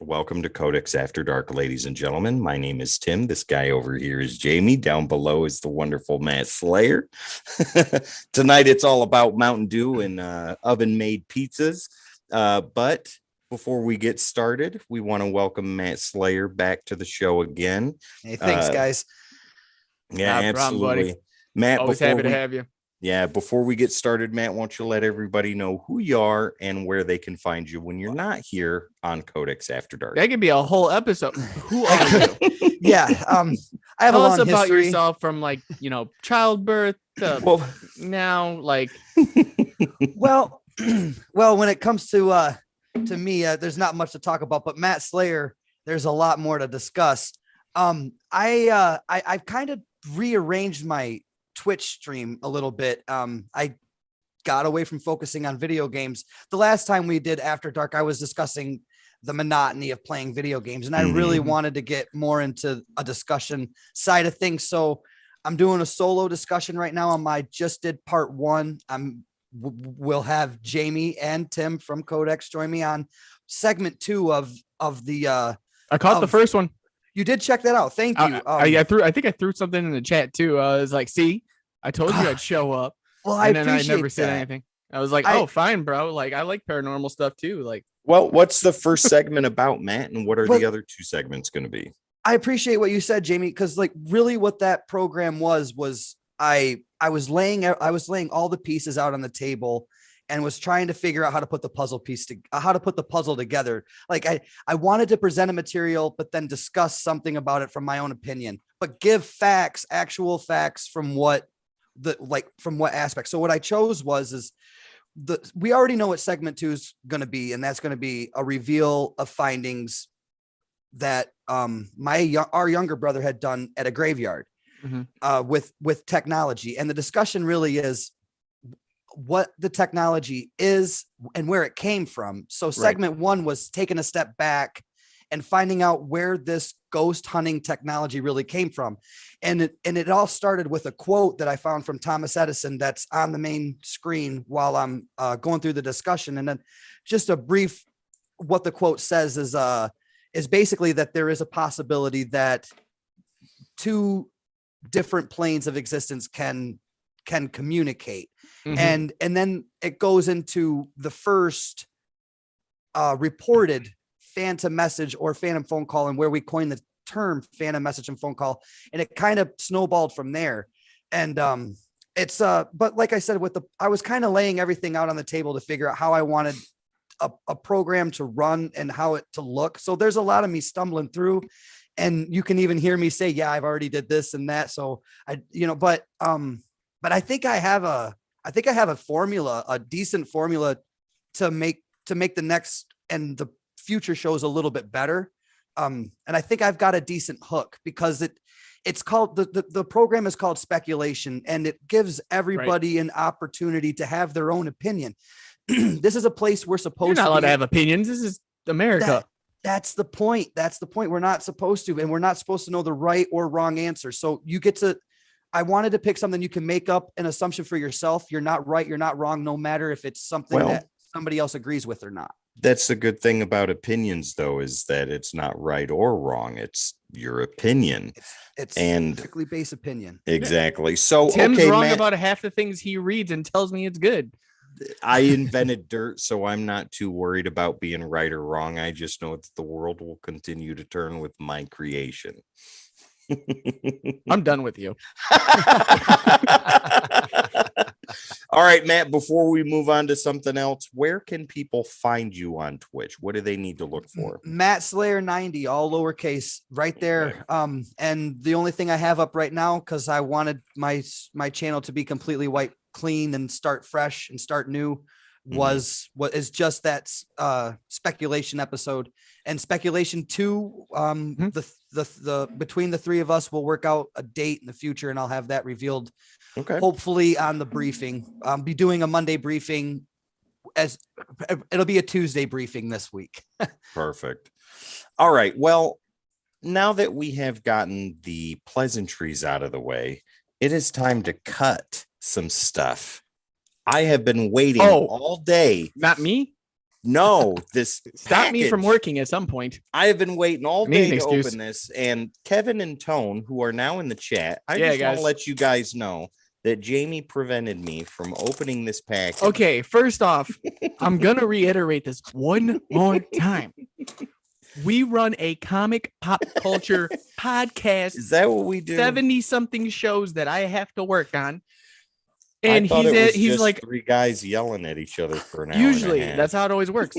Welcome to Codex After Dark, ladies and gentlemen. My name is Tim. This guy over here is Jamie. Down below is the wonderful Matt Slayer. Tonight, it's all about Mountain Dew and oven-made pizzas. But before we get started, we want to welcome Matt Slayer back to the show again. Hey, thanks, guys. Yeah, Not a problem, absolutely. buddy. Matt, Always happy to have you. Yeah, before we get started, Matt, why don't you let everybody know who you are and where they can find you when you're not here on Codex After Dark? That could be a whole episode. Who are you? Yeah, I have Tell a us long about history. yourself from childbirth to Well, now. Well, when it comes to me, there's not much to talk about. But Matt Slayer, there's a lot more to discuss. I've kind of rearranged my Twitch stream a little bit. I got away from focusing on video games. The last time we did After Dark, I was discussing the monotony of playing video games, and I really wanted to get more into a discussion side of things. So I'm doing a solo discussion right now on my just did part one. We'll have Jamie and Tim from Codex join me on segment 2 of the I caught the first one. You did check that out. Thank you. I think I threw something in the chat too. I was like, see, I told you I'd show up. Well, and I then I never appreciate said that. anything. I was like, oh, fine, bro. Like, I like paranormal stuff too. Like, well, what's the first segment about, Matt, and what are Well, the other 2 segments going to be? I appreciate what you said, Jamie, because really what that program was I was laying all the pieces out on the table and was trying to figure out how to put the puzzle together. Like I wanted to present a material, but then discuss something about it from my own opinion, but give facts, actual facts from what aspect. So what I chose we already know what segment 2 is going to be, and that's going to be a reveal of findings that our younger brother had done at a graveyard with technology. And the discussion really is what the technology is and where it came from. So segment 1 was taking a step back and finding out where this ghost hunting technology really came from. And it all started with a quote that I found from Thomas Edison that's on the main screen while I'm going through the discussion. And then just a brief, what the quote says is basically that there is a possibility that 2 different planes of existence can communicate. And then it goes into the first reported phantom message or phantom phone call, and where we coined the term phantom message and phone call, and it kind of snowballed from there. And it's but like I said, I was kind of laying everything out on the table to figure out how I wanted a program to run and how it to look. So there's a lot of me stumbling through, and you can even hear me say, yeah, I've already did this and that. So but I think I have a formula, a decent formula to make the next and the future shows a little bit better. And I think I've got a decent hook, because it's called the program is called Speculation, and it gives everybody an opportunity to have their own opinion. This is a place we're supposed you're not to allowed to have opinions. This is America. That's the point. We're not supposed to, and we're not supposed to know the right or wrong answer. So you get to, I wanted to pick something you can make up an assumption for yourself. You're not right. You're not wrong. No matter if it's something that somebody else agrees with or not. That's the good thing about opinions, though, is that it's not right or wrong. It's your opinion. It's and strictly base opinion. Exactly. So Tim's wrong Matt, about half the things he reads and tells me it's good. I invented dirt, so I'm not too worried about being right or wrong. I just know that the world will continue to turn with my creation. I'm done with you. All right, Matt, before we move on to something else, where can people find you on Twitch? What do they need to look for? Matt Slayer 90, all lowercase, right there. Okay. And the only thing I have up right now, because I wanted my channel to be completely white clean and start fresh and start new, was what is just that speculation episode. And speculation 2, the between the 3 of us will work out a date in the future, and I'll have that revealed hopefully on the briefing. I'll be doing a Monday briefing, as it'll be a Tuesday briefing this week. Perfect. All right, well, now that we have gotten the pleasantries out of the way, it is time to cut some stuff. I have been waiting all day. Not me? No, this Stop me from package. working at some point. I have been waiting all I need an day to excuse. open this, and Kevin and Tone, who are now in the chat, I Yeah, just want to guys. let you guys know that Jamie prevented me from opening this package. Okay, first off, I'm gonna reiterate this one more time. We run a comic pop culture podcast, Is that what we do? 70-something shows that I have to work on. I And thought it was he's just like, three guys yelling at each other for an hour. usually and a half. that's how it always works.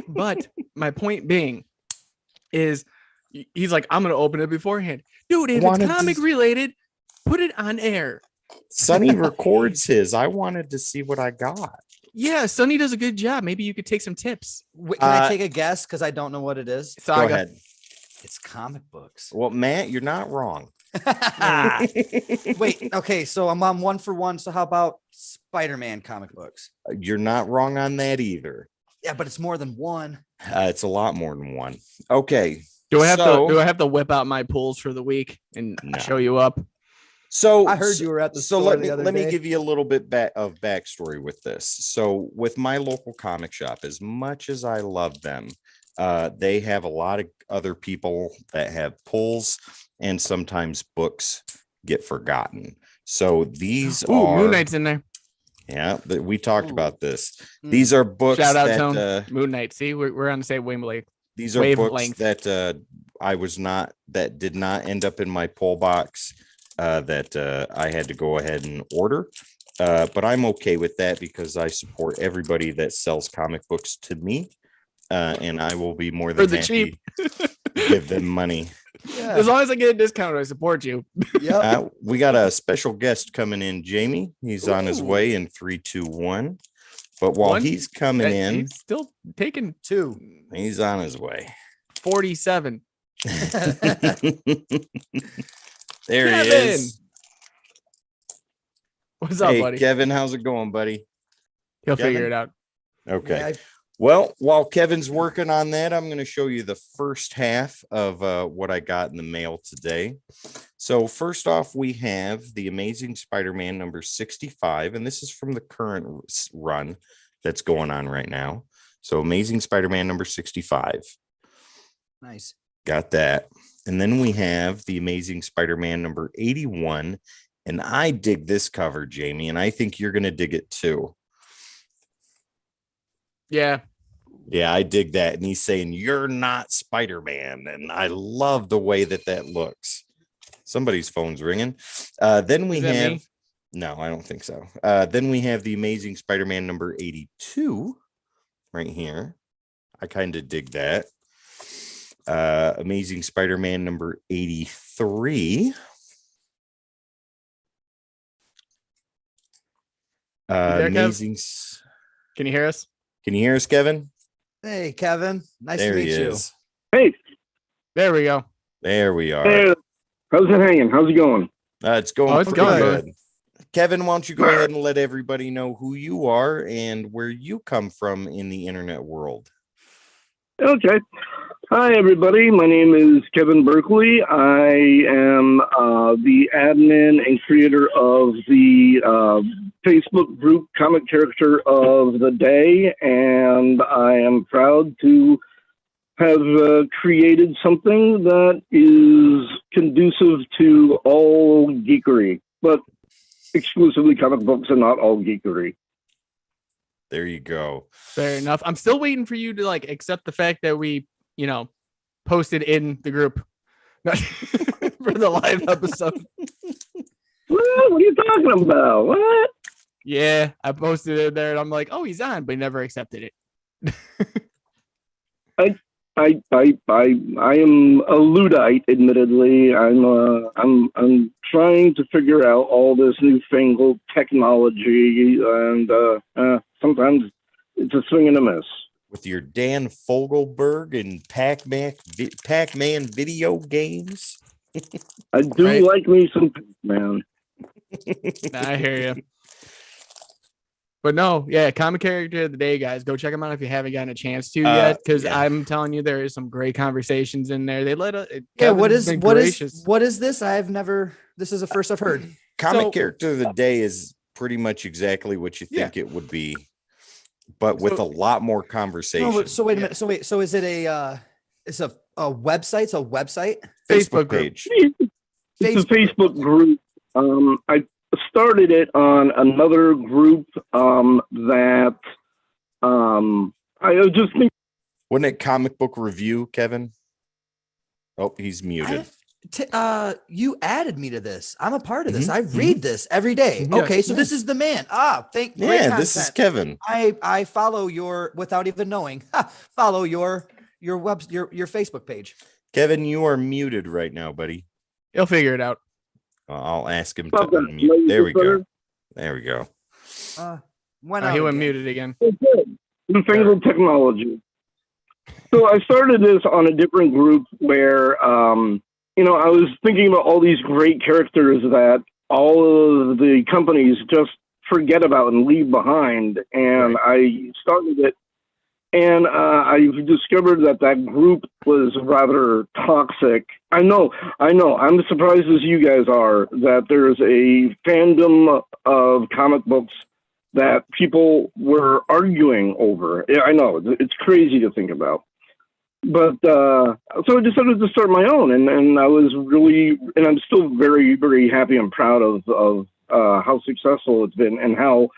But my point being is he's like, I'm gonna open it beforehand. Dude, if it's Wanted comic to- related, put it on air. Sonny records his. I wanted to see what I got. Yeah, Sonny does a good job. Maybe you could take some tips. Can I take a guess? Because I don't know what it is. Go Saga. ahead. It's comic books. Well, Matt, you're not wrong. Wait, okay, so I'm on 1 for 1. So how about Spider-Man comic books? You're not wrong on that either. Yeah, but it's more than one. It's a lot more than one. Okay. Do I So- have to whip out my pulls for the week and No. show you up? So I heard you were at the so store let the me other let me day. give you a little bit of backstory with this. So with my local comic shop, as much as I love them, they have a lot of other people that have pulls, and sometimes books get forgotten. So these Ooh, are Moon Knight's in there. yeah, we talked Ooh. about this. Mm. These are books Shout out that Tone. Moon Knight. See, we're on the same wavelength. these are books Wavelength. that that did not end up in my pull box, that I had to go ahead and order. But I'm okay with that because I support everybody that sells comic books to me. And I will be more For than the happy cheap. to give them money. Yeah. As long as I get a discount, I support you. Yep. We got a special guest coming in, Jamie. He's on his Ooh. way in 3, 2, 1. But while One? he's coming in, He's still taking 2. he's on his way. 47. There he Kevin! is. What's up, Hey, buddy? Kevin, how's it going, buddy? He'll Kevin? figure it out. Okay. Yeah, Well, while Kevin's working on that, I'm going to show you the first half of what I got in the mail today. So first off, we have the Amazing Spider-Man number 65, and this is from the current run that's going on right now. So Amazing Spider-Man number 65. nice. Got that. And then we have the Amazing Spider-Man number 81. And I dig this cover, Jamie, and I think you're going to dig it too. Yeah. Yeah, I dig that. And he's saying, "You're not Spider-Man." And I love the way that looks. Somebody's phone's ringing. Then we Is that have, me? no, I don't think so. Then we have the Amazing Spider-Man number 82 right here. I kind of dig that. Amazing Spider-Man number 83. there, Kev? Amazing. Can you hear us? Can you hear us, Kevin? Hey, Kevin. Nice There to he meet you. is. Hey, There we go. There we are. hey, how's it hanging? How's it going? It's going Oh, it's pretty going good. Kevin, why don't you go ahead and let everybody know who you are and where you come from in the internet world? Okay. Hi, everybody. My name is Kevin Berkeley. I am the admin and creator of the Facebook group Comic Character of the Day, and I am proud to have created something that is conducive to all geekery, but exclusively comic books and not all geekery. There you go. Fair enough. I'm still waiting for you to like accept the fact that we, posted in the group for the live episode. What are you talking about? What? Yeah, I posted it there and I'm like, oh, he's on, but he never accepted it. I am a Luddite, admittedly. I'm trying to figure out all this newfangled technology, and sometimes it's a swing and a miss. With your Dan Fogelberg and Pac-Man video games. I do Right. like me some Pac-Man. Nah, I hear you. But no, yeah, comic character of the day, guys. Go check them out if you haven't gotten a chance to yet. Because yeah. I'm telling you, there is some great conversations in there. They let us. Yeah, what Kevin's is been what gracious. is what is this? This is the first I've heard. Comic So- character of the day is pretty much exactly what you Yeah. think it would be. but with So- a lot more No, conversation. so wait a Yeah. minute. So is it it's a website? It's a website. Facebook Facebook group. page. It's a Facebook group. I started it on another group that I was just thinking. Wasn't it comic book review, Kevin? Oh, he's muted. You added me to this. I'm a part of this. Mhm, I read this every day. Mhm. Okay, so Yeah. this is the man. Great Yeah, this is content. Kevin. I follow your without even knowing. Follow your Facebook page. Kevin, you are muted right now, buddy. He'll figure it out. I'll ask him to Stop that. unmute. There we go. There we go. Went Oh, out he went again. muted again. Newfangled technology. So I started this on a different group where, I was thinking about all these great characters that all of the companies just forget about and leave behind. And I started it, and I discovered that group was rather toxic. I know. I'm as surprised as you guys are that there's a fandom of comic books that people were arguing over. I know it's crazy to think about. But so I decided to start my own, and I was really, and I'm still very, very happy and proud of how successful it's been and how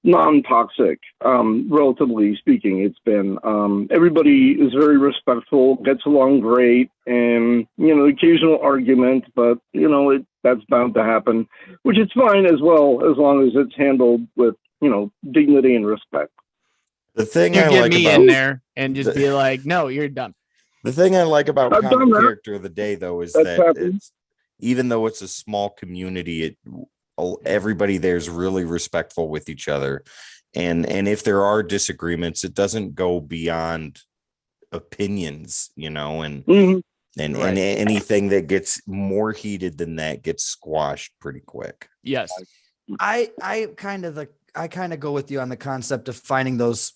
non-toxic, relatively speaking, it's been. Everybody is very respectful, gets along great, and occasional argument, but that's bound to happen, which is fine as well as long as it's handled with dignity and respect. The thing You I get like me about in there and just the- be like, no, you're done. the thing I like about I've done comic that. character of the day though is That's that happened. it's, even though it's a small community, everybody there's really respectful with each other, and if there are disagreements, it doesn't go beyond opinions, and Mhm. and Right. anything that gets more heated than that gets squashed pretty quick. Yes. I kind of go with you on the concept of finding those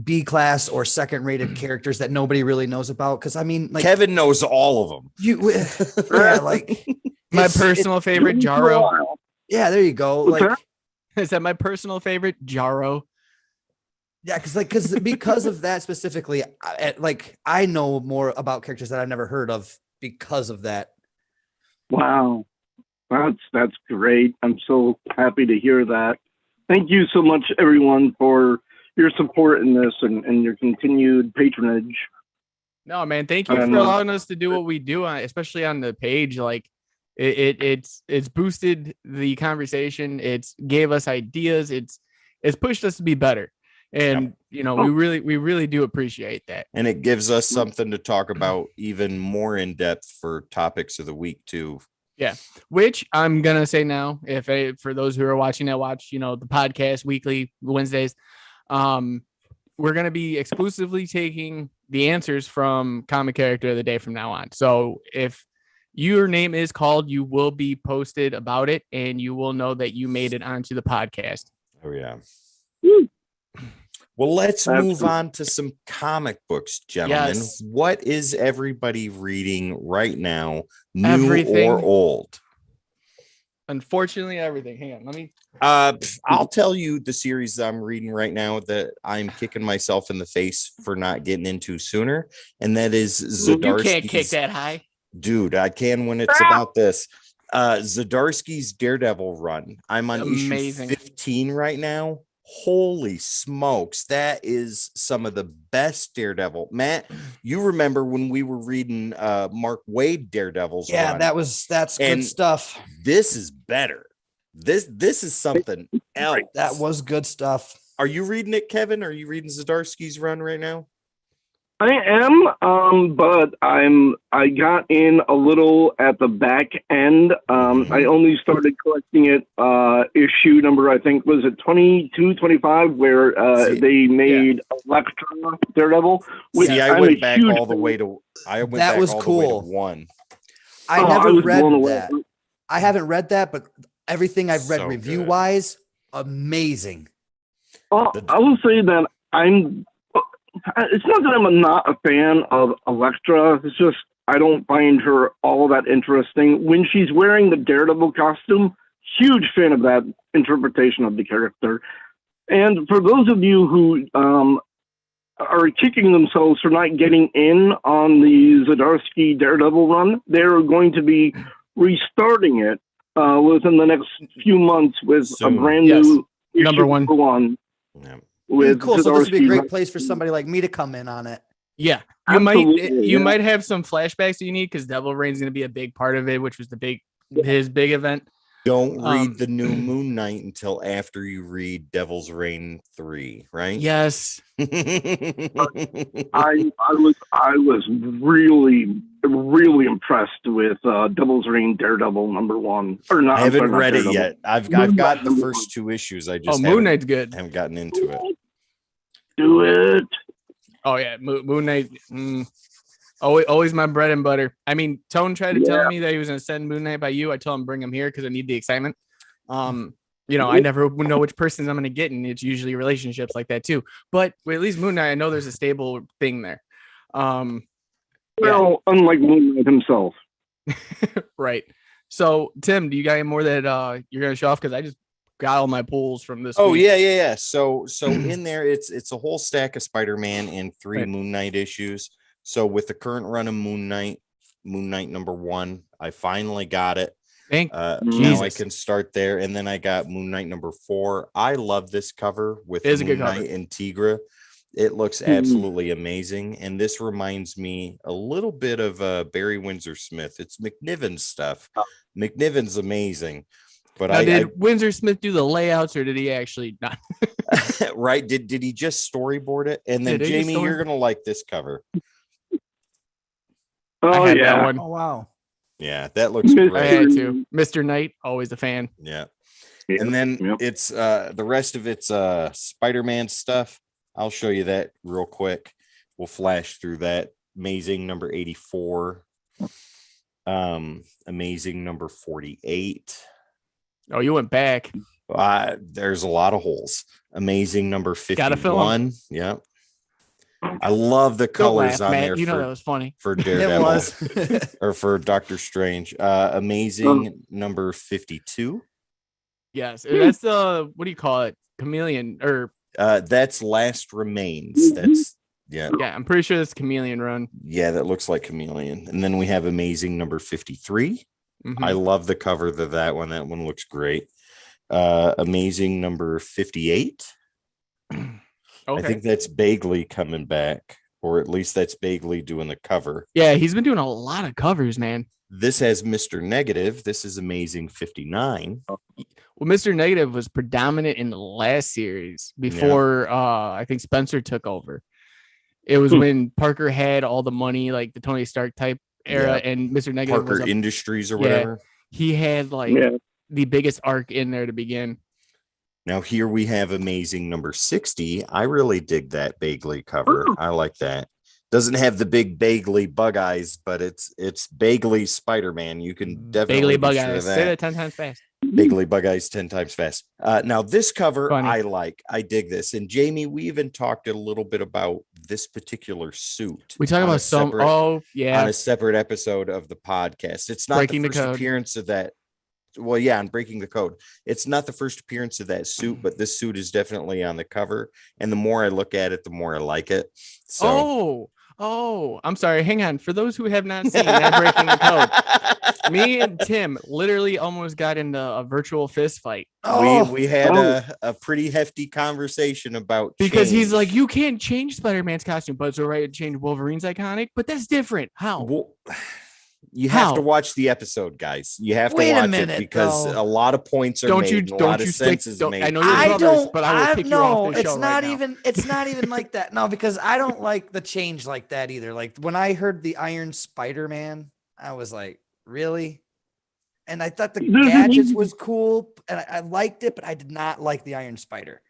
B class or second rated characters that nobody really knows about. Because I mean, like Kevin knows all of them. yeah, like My it's- personal favorite, Jaro. yeah, there you go. What's Like that? Is that my personal favorite, Jaro? yeah, because of that specifically, I know more about characters that I've never heard of because of that. Wow. That's great. I'm so happy to hear that. Thank you so much, everyone, for your support in this and your continued patronage. No, man. Thank you for allowing us to do what we do, especially on the page. Like it's boosted the conversation. It's gave us ideas. It's pushed us to be better. And we really do appreciate that. And it gives us something to talk about even more in depth for topics of the week too. Yeah, which I'm gonna say now, for those who are watching that watch, the podcast weekly Wednesdays, we're gonna be exclusively taking the answers from Comic Character of the Day from now on. So if your name is called, you will be posted about it, and you will know that you made it onto the podcast. Oh yeah. Woo. Well, let's Absolutely. move on to some comic books, gentlemen. Yes. What is everybody reading right now, new Everything. or old? Unfortunately, everything. Hang on, let me. I'll tell you the series that I'm reading right now that I'm kicking myself in the face for not getting into sooner, and that is Zdarsky's. You can't kick that high. Dude, I can when it's about this. Zdarsky's Daredevil run. I'm on Amazing. issue 15 right now. Holy smokes, that is some of the best Daredevil. Matt, you remember when we were reading Mark Waid Daredevil's Yeah, run? that's And good stuff. This is better. This is something else. That was good stuff. Are you reading it, Kevin? Are you reading Zdarsky's run right now? I am, but I got in a little at the back end. I only started collecting it issue number, I think, was it 22, 25, where See, they made Electra Daredevil. Which See, I I'm went a back huge all the fan. way to. I went That back was all the way to cool. 1. I Oh, never was read blown away. that. I haven't read that, but everything I've read So review good. wise, amazing. Well, I will say that it's not that I'm not a fan of Elektra. It's just I don't find her all that interesting. When she's wearing the Daredevil costume, huge fan of that interpretation of the character. And for those of you who are kicking themselves for not getting in on the Zdarsky Daredevil run, they're going to be restarting it within the next few months with a Soon. brand Yes. new Number issue one. Yeah. with Cool. So this would be a Zdarsky. great place for somebody like me to come in on it. Yeah, Absolutely, you yeah. might have some flashbacks that you need because Devil Rain's going to be a big part of it, which was his big event. Don't read Um, the new Moon Knight until after you read Devil's Reign 3, right? Yes, I was really impressed with Devil's Reign Daredevil #1 or not. I I'm haven't sorry, not read it Daredevil. yet. I've Moon got the Knight first 2 issues. I just Moon haven't, Knight's good. haven't gotten into it. Do it. Oh yeah, Moon Knight. Always my bread and butter. I mean, Tone tried to tell me that he was going to send Moon Knight by you. I told him bring him here because I need the excitement. I never know which persons I'm going to get, and it's usually relationships like that too. But at least Moon Knight, I know there's a stable thing there. Well, unlike Moon Knight himself. Right. So, Tim, do you got any more that you're going to show off? Because I just got all my pulls from this. Oh week. yeah. So in there, it's a whole stack of Spider-Man and 3 Right. Moon Knight issues. So with the current run of Moon Knight #1, I finally got it. Thank Now I Jesus. can start there, and then I got Moon Knight #4. I love this cover with It is a Moon good cover. Knight and Tigra. It looks absolutely amazing, and this reminds me a little bit of Barry Windsor Smith. It's McNiven's stuff. McNiven's amazing, but Now, did Windsor Smith do the layouts, or did he actually not? right? Did he just storyboard it? And then Did he just Jamie, you're gonna like this cover. I Oh had that yeah. one. Oh wow. Yeah, that looks Mr. I great. had to. Mr. Knight, always a fan. Yeah. Yep, And then yep. it's the rest of it's Spider-Man stuff. I'll show you that real quick. We'll flash through that. Amazing number 84. Amazing number 48. Oh, you went back. There's a lot of holes. Amazing number Gotta fill 'em. 51. Yep. I love the Don't colors laugh, on Matt. there You know that was funny. for It Daredevil was. or for Doctor Strange. Amazing number 52. Yes, that's the what do you call it? Chameleon, or That's Last Remains. That's yeah. yeah, I'm pretty sure that's Chameleon Run. Yeah, that looks like Chameleon. And then we have Amazing number 53. Mhm. I love the cover of that one. That one looks great. Amazing number 58. Okay. I think that's Bagley coming back, or at least that's Bagley doing the cover. Yeah, he's been doing a lot of covers, man. This has Mr. Negative. This is Amazing 59. Well, Mr. Negative was predominant in the last series before I think Spencer took over. It was when Parker had all the money, like the Tony Stark type era, and Mr. Negative Parker was Industries or yeah. whatever. he had like Yeah. the biggest arc in there to begin. Now here we have Amazing number 60. I really dig that Bagley cover. I like that. Doesn't have the big Bagley bug eyes, but it's Bagley Spider-Man. You can definitely Bagley be Bug sure Eyes. of Say that. that 10 times fast. Bagley bug eyes 10 times fast. Now this cover Funny. I like. I dig this. And Jamie, we even talked a little bit about this particular suit. We talk on a about some. separate- Oh on yeah, a separate episode of the podcast. It's not Breaking the the first Code. appearance of that. Well, yeah, on Breaking the Code. It's not the first appearance of that suit, but this suit is definitely on the cover. And the more I look at it, the more I like it. So I'm sorry. Hang on. For those who have not seen that Breaking the Code, me and Tim literally almost got into a virtual fist fight we had a pretty hefty conversation about because he's change. like, you can't change Spider-Man's costume, but it's all right to change Wolverine's iconic, but that's different. How? Well, you have How? to watch the episode, guys. You have Wait to a watch minute, it because though. a lot of points are Don't made. you and a don't lot you of stick? sense is Don't, made. I know you're I brothers, don't. but I will kick you off the show It's not right now. even. It's not even like that. No, because I don't like the change like that either. Like when I heard the Iron Spider-Man, I was like, really? And I thought the gadgets was cool, and I liked it, but I did not like the Iron Spider.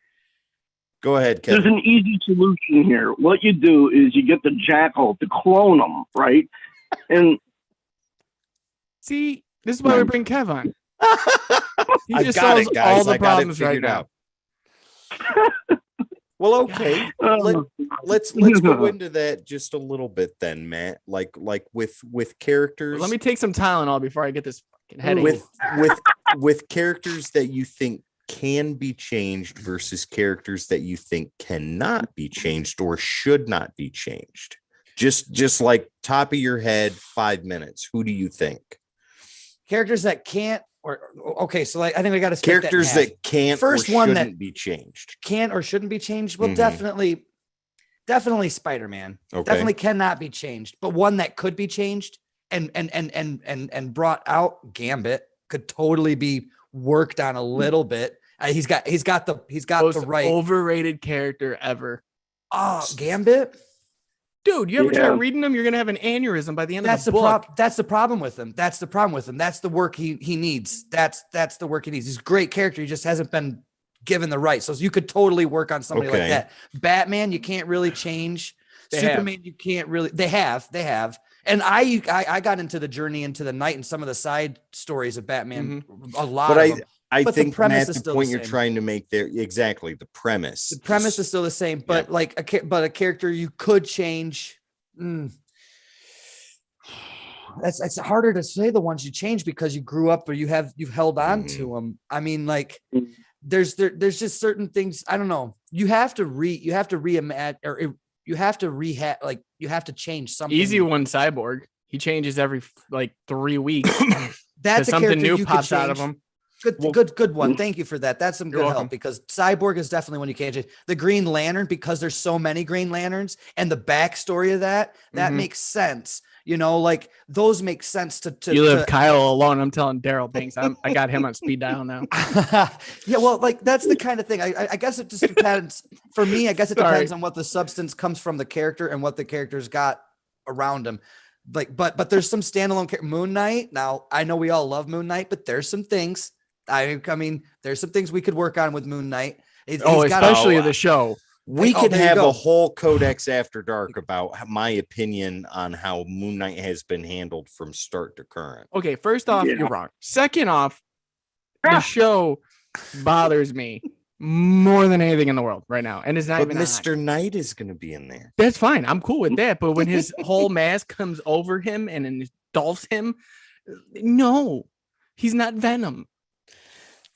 Go ahead, There's Kevin. an easy solution here. What you do is you get the Jackal to clone them, right? And See, this is why we bring Kev on. He I just got solves it, guys. all the I got it problems right figured now. out. Well, okay. Let's go into that just a little bit then, Matt. Like with characters. Let me take some Tylenol before I get this fucking headache. with characters that you think can be changed versus characters that you think cannot be changed or should not be changed? Just like top of your head, 5 minutes. Who do you think? Characters that can't, or okay, so like I think we got to Characters that can't First or one shouldn't that be changed. can't or shouldn't be changed. Well, Mhm. definitely Spider-Man. Okay. Definitely cannot be changed. But one that could be changed and brought out, Gambit, could totally be worked on a little bit. He's got the Most right. overrated character ever. Oh, Gambit. Dude, you ever Yeah. try reading them? You're gonna have an aneurysm by the end That's of the the book. That's the problem with him. That's the problem with him. That's the work he needs. That's the work he needs. He's a great character. He just hasn't been given the right. So you could totally work on somebody Okay. like that. Batman, you can't really change. They Superman, you can't really. They have. And I got into the journey into the night and some of the side stories of Batman. A lot But of them. I But the think premise Matt, is the still point the you're same. trying to make there, exactly the premise. The premise is still the same, but like a character you could change. It's harder to say the ones you change because you grew up or you've held on to them. I mean, like Mhm. there's just certain things. I don't know. You have to reimagine or you have to rehab. Like you have to change something. Easy one, Cyborg. He changes every like 3 weeks. That's a something character new you pops could out of change. him. Good one. Thank you for that. That's some You're good welcome. help because Cyborg is definitely one you can't change. The Green Lantern, because there's so many Green Lanterns and the backstory of that Mhm. makes sense. You know, like those make sense to You live Kyle alone. I'm telling Daryl Banks. I got him on speed dial now. Yeah, well, like that's the kind of thing. I guess it just depends. For me, I guess it Sorry. depends on what the substance comes from the character and what the character's got around him. Like, but there's some standalone Moon Knight. Now, I know we all love Moon Knight, but there's some things. I mean, there's some things we could work on with Moon Knight. He's got Especially the show. We Oh, could there you have go. a whole Codex After Dark about my opinion on how Moon Knight has been handled from start to current. Okay, first off, Yeah. you're wrong. Second off, the show bothers me more than anything in the world right now, and it's not But even on. Mr. Knight is going to be in there. That's fine. I'm cool with that. But when his whole mask comes over him and engulfs him, no, he's not Venom.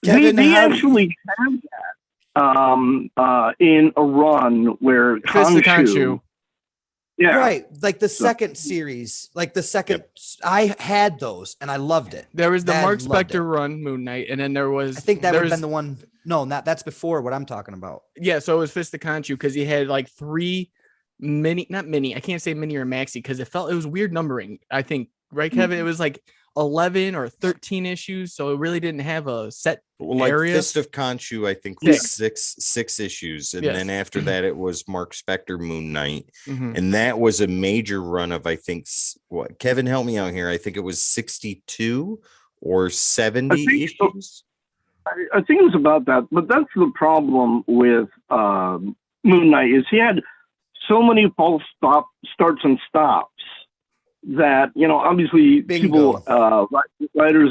Kevin, they how do- actually have that in a run where Fist of Khonshu, Khonshu. yeah, right, like the second series, like the second. I had those and I loved it. There was the Dad Mark loved Spector run, Moon Knight, and then there was. I think that would there have was- been the one. No, that's before what I'm talking about. Yeah, so it was Fist of Khonshu because he had like 3 mini, not mini. I can't say mini or maxi because it was weird numbering. I think, right, Kevin? It was like 11 or 13 issues, so it really didn't have a set. Well, like area? Fist of Khonshu, I think was Six. six issues, and Yes. then after that, it was Mark Spector Moon Knight, Mhm. and that was a major run of what Kevin, help me out here. I think it was 62 or 70 think so. issues. I think it was about that. But that's the problem with Moon Knight is he had so many false starts and stops that, you know, obviously Bingo. people, writers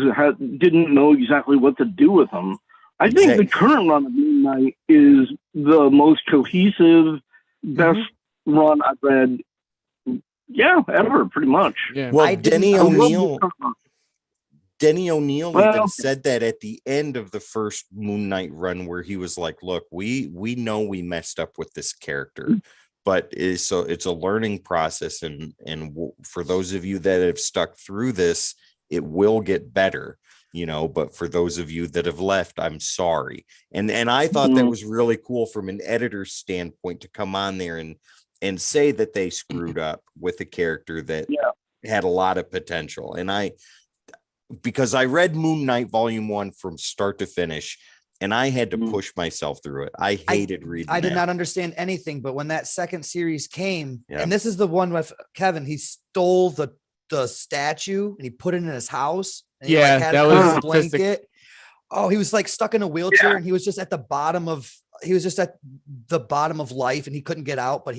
didn't know exactly what to do with them. I think the current run of Moon Knight is the most cohesive, best run I've read, ever, pretty much. Yeah. Well, I didn't- Denny I love O'Neil. Denny O'Neil even Well- said that at the end of the first Moon Knight run, where he was like, "Look, we know we messed up with this character, but it's a learning process, and for those of you that have stuck through this, it will get better, you know. But for those of you that have left, I'm sorry." And I thought that Mhm. was really cool from an editor's standpoint to come on there and say that they screwed up with a character that had a lot of potential. And because I read Moon Knight Volume 1 from start to finish, and I had to Mhm. push myself through it. I hated reading I did that. not understand anything, but when that second series came, Yeah. and this is the one with Kevin, he stole the statue and he put it in his house. And he, Yeah, had that it under was his blanket. Oh, he was like stuck in a wheelchair and he was just at the bottom of life and he couldn't get out. But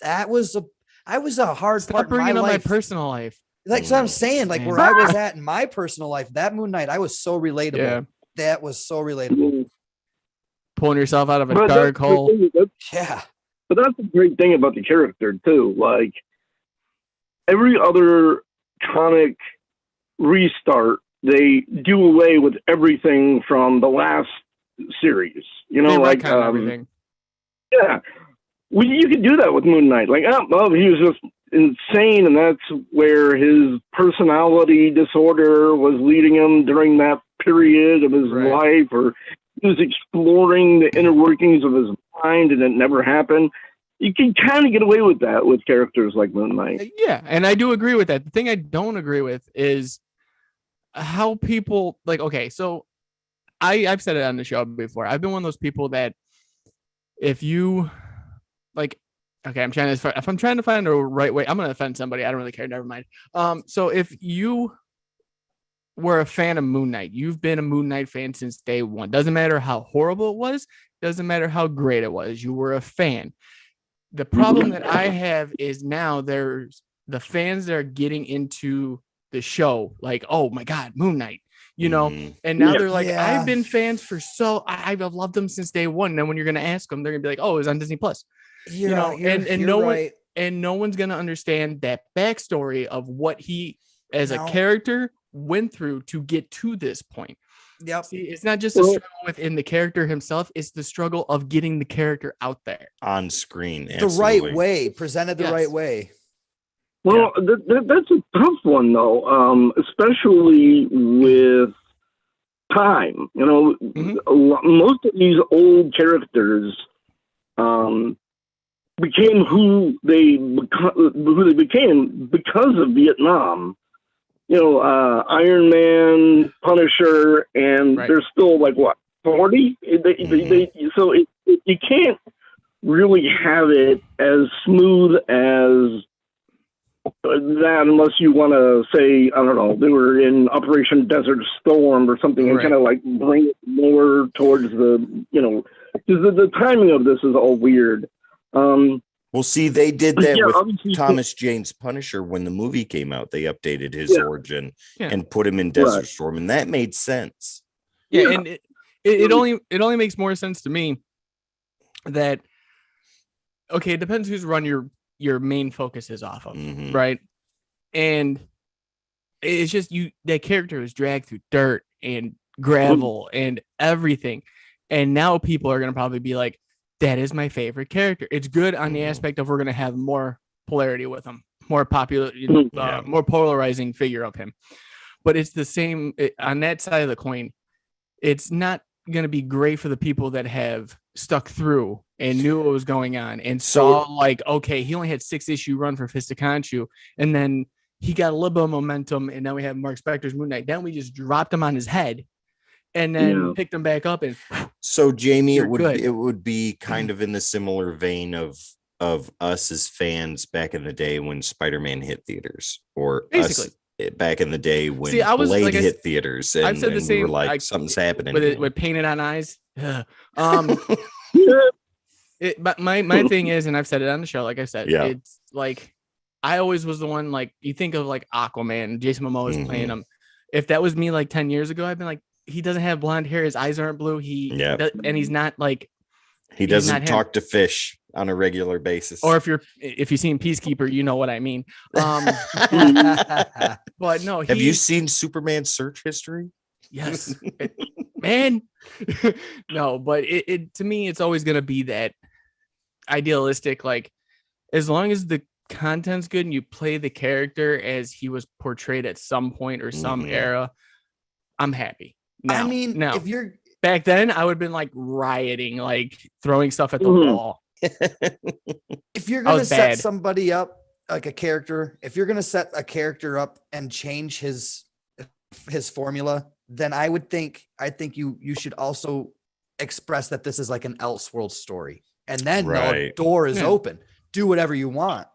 I was a hard Stop part in my bringing up my life. personal life. Like so I'm saying, like Man. where I was at in my personal life, that Moon Knight, I was so relatable. Yeah. That was so relatable. Pulling yourself out of a But dark that's the hole. thing, Yeah. but that's the great thing about the character too. Like every other comic restart, they do away with everything from the last series. You They know, like retcon everything. yeah, well, you could do that with Moon Knight. Like, oh, he was just insane, and that's where his personality disorder was leading him during that period of his Right. life, or he was exploring the inner workings of his mind, and it never happened. You can kind of get away with that with characters like Moon Knight. Yeah, and I do agree with that. The thing I don't agree with is how people like. Okay, so I've said it on the show before. I've been one of those people that if you like, okay, if I'm trying to find the right way, I'm gonna offend somebody. I don't really care. Never mind. So if you were a fan of Moon Knight, you've been a Moon Knight fan since day one. Doesn't matter how horrible it was. Doesn't matter how great it was. You were a fan. The problem that I have is now there's the fans that are getting into the show, like, oh my God, Moon Knight, you know, and now they're like, Yeah. I've been fans for I've loved them since day one. And then when you're gonna ask them, they're gonna be like, oh, it was on Disney Plus, you know, and no right. and no one's gonna understand that backstory of what he as No. a character went through to get to this point. Yep. See, it's not just a struggle within the character himself, it's the struggle of getting the character out there On screen. The Absolutely. right way, presented the Yes. right way. Well, that's a tough one, though, especially with time. You know, most of these old characters became who they became because of Vietnam. You know, Iron Man, Punisher, and Right. they're still like what 40. So you can't really have it as smooth as that unless you want to say, I don't know, they were in Operation Desert Storm or something, and Right. kind of like bring it more towards the, you know, because the timing of this is all weird. Well, see, they did that Yeah, with obviously- Thomas Jane's Punisher when the movie came out. They updated his Yeah. origin Yeah. and put him in Desert Right. Storm, and that made sense. Yeah, Yeah. and it only makes more sense to me that okay, it depends who's run your main focus is off of, Mhm. right? And it's just that character is dragged through dirt and gravel and everything. And now people are gonna probably be like, that is my favorite character. It's good on the Mhm. aspect of we're gonna have more polarity with him, more popular, Yeah. more polarizing figure of him. But it's the same on that side of the coin. It's not going to be great for the people that have stuck through and knew what was going on and saw like, okay, he only had 6-issue run for Fist of Khonshu, and then he got a little bit of momentum, and now we have Mark Spector's Moon Knight. Then we just dropped him on his head and then picked him back up, and So Jamie, You're good. it would be kind of in the similar vein of us as fans back in the day when Spider-Man hit theaters, or Basically. us back in the day when See, I was- Blade like I hit theaters, and, I've said the and we same, were like, like, something's happening with here. it with painted on eyes. But my thing is, and I've said it on the show, like I said, Yeah. it's like I always was the one, like you think of like Aquaman, Jason Momoa is playing Mhm. him. If that was me like 10 years ago, I'd been like, he doesn't have blonde hair, his eyes aren't blue, Yeah. and he's not like, He he's doesn't not him. talk to fish on a regular basis. or if you've seen Peacekeeper, you know what I mean. But no, Have you seen Superman's search history? Yes, man. No, but it to me, it's always gonna be that idealistic. Like, as long as the content's good and you play the character as he was portrayed at some point or some Mhm. era, I'm happy. Now, I mean, now if you're back then, I would have been like rioting, like throwing stuff at the Mhm. wall. if you're I gonna was set bad. somebody up like a character, if you're gonna set a character up and change his formula, then I think you should also express that this is like an Elseworld story, and then the Right. door is Yeah. open. Do whatever you want,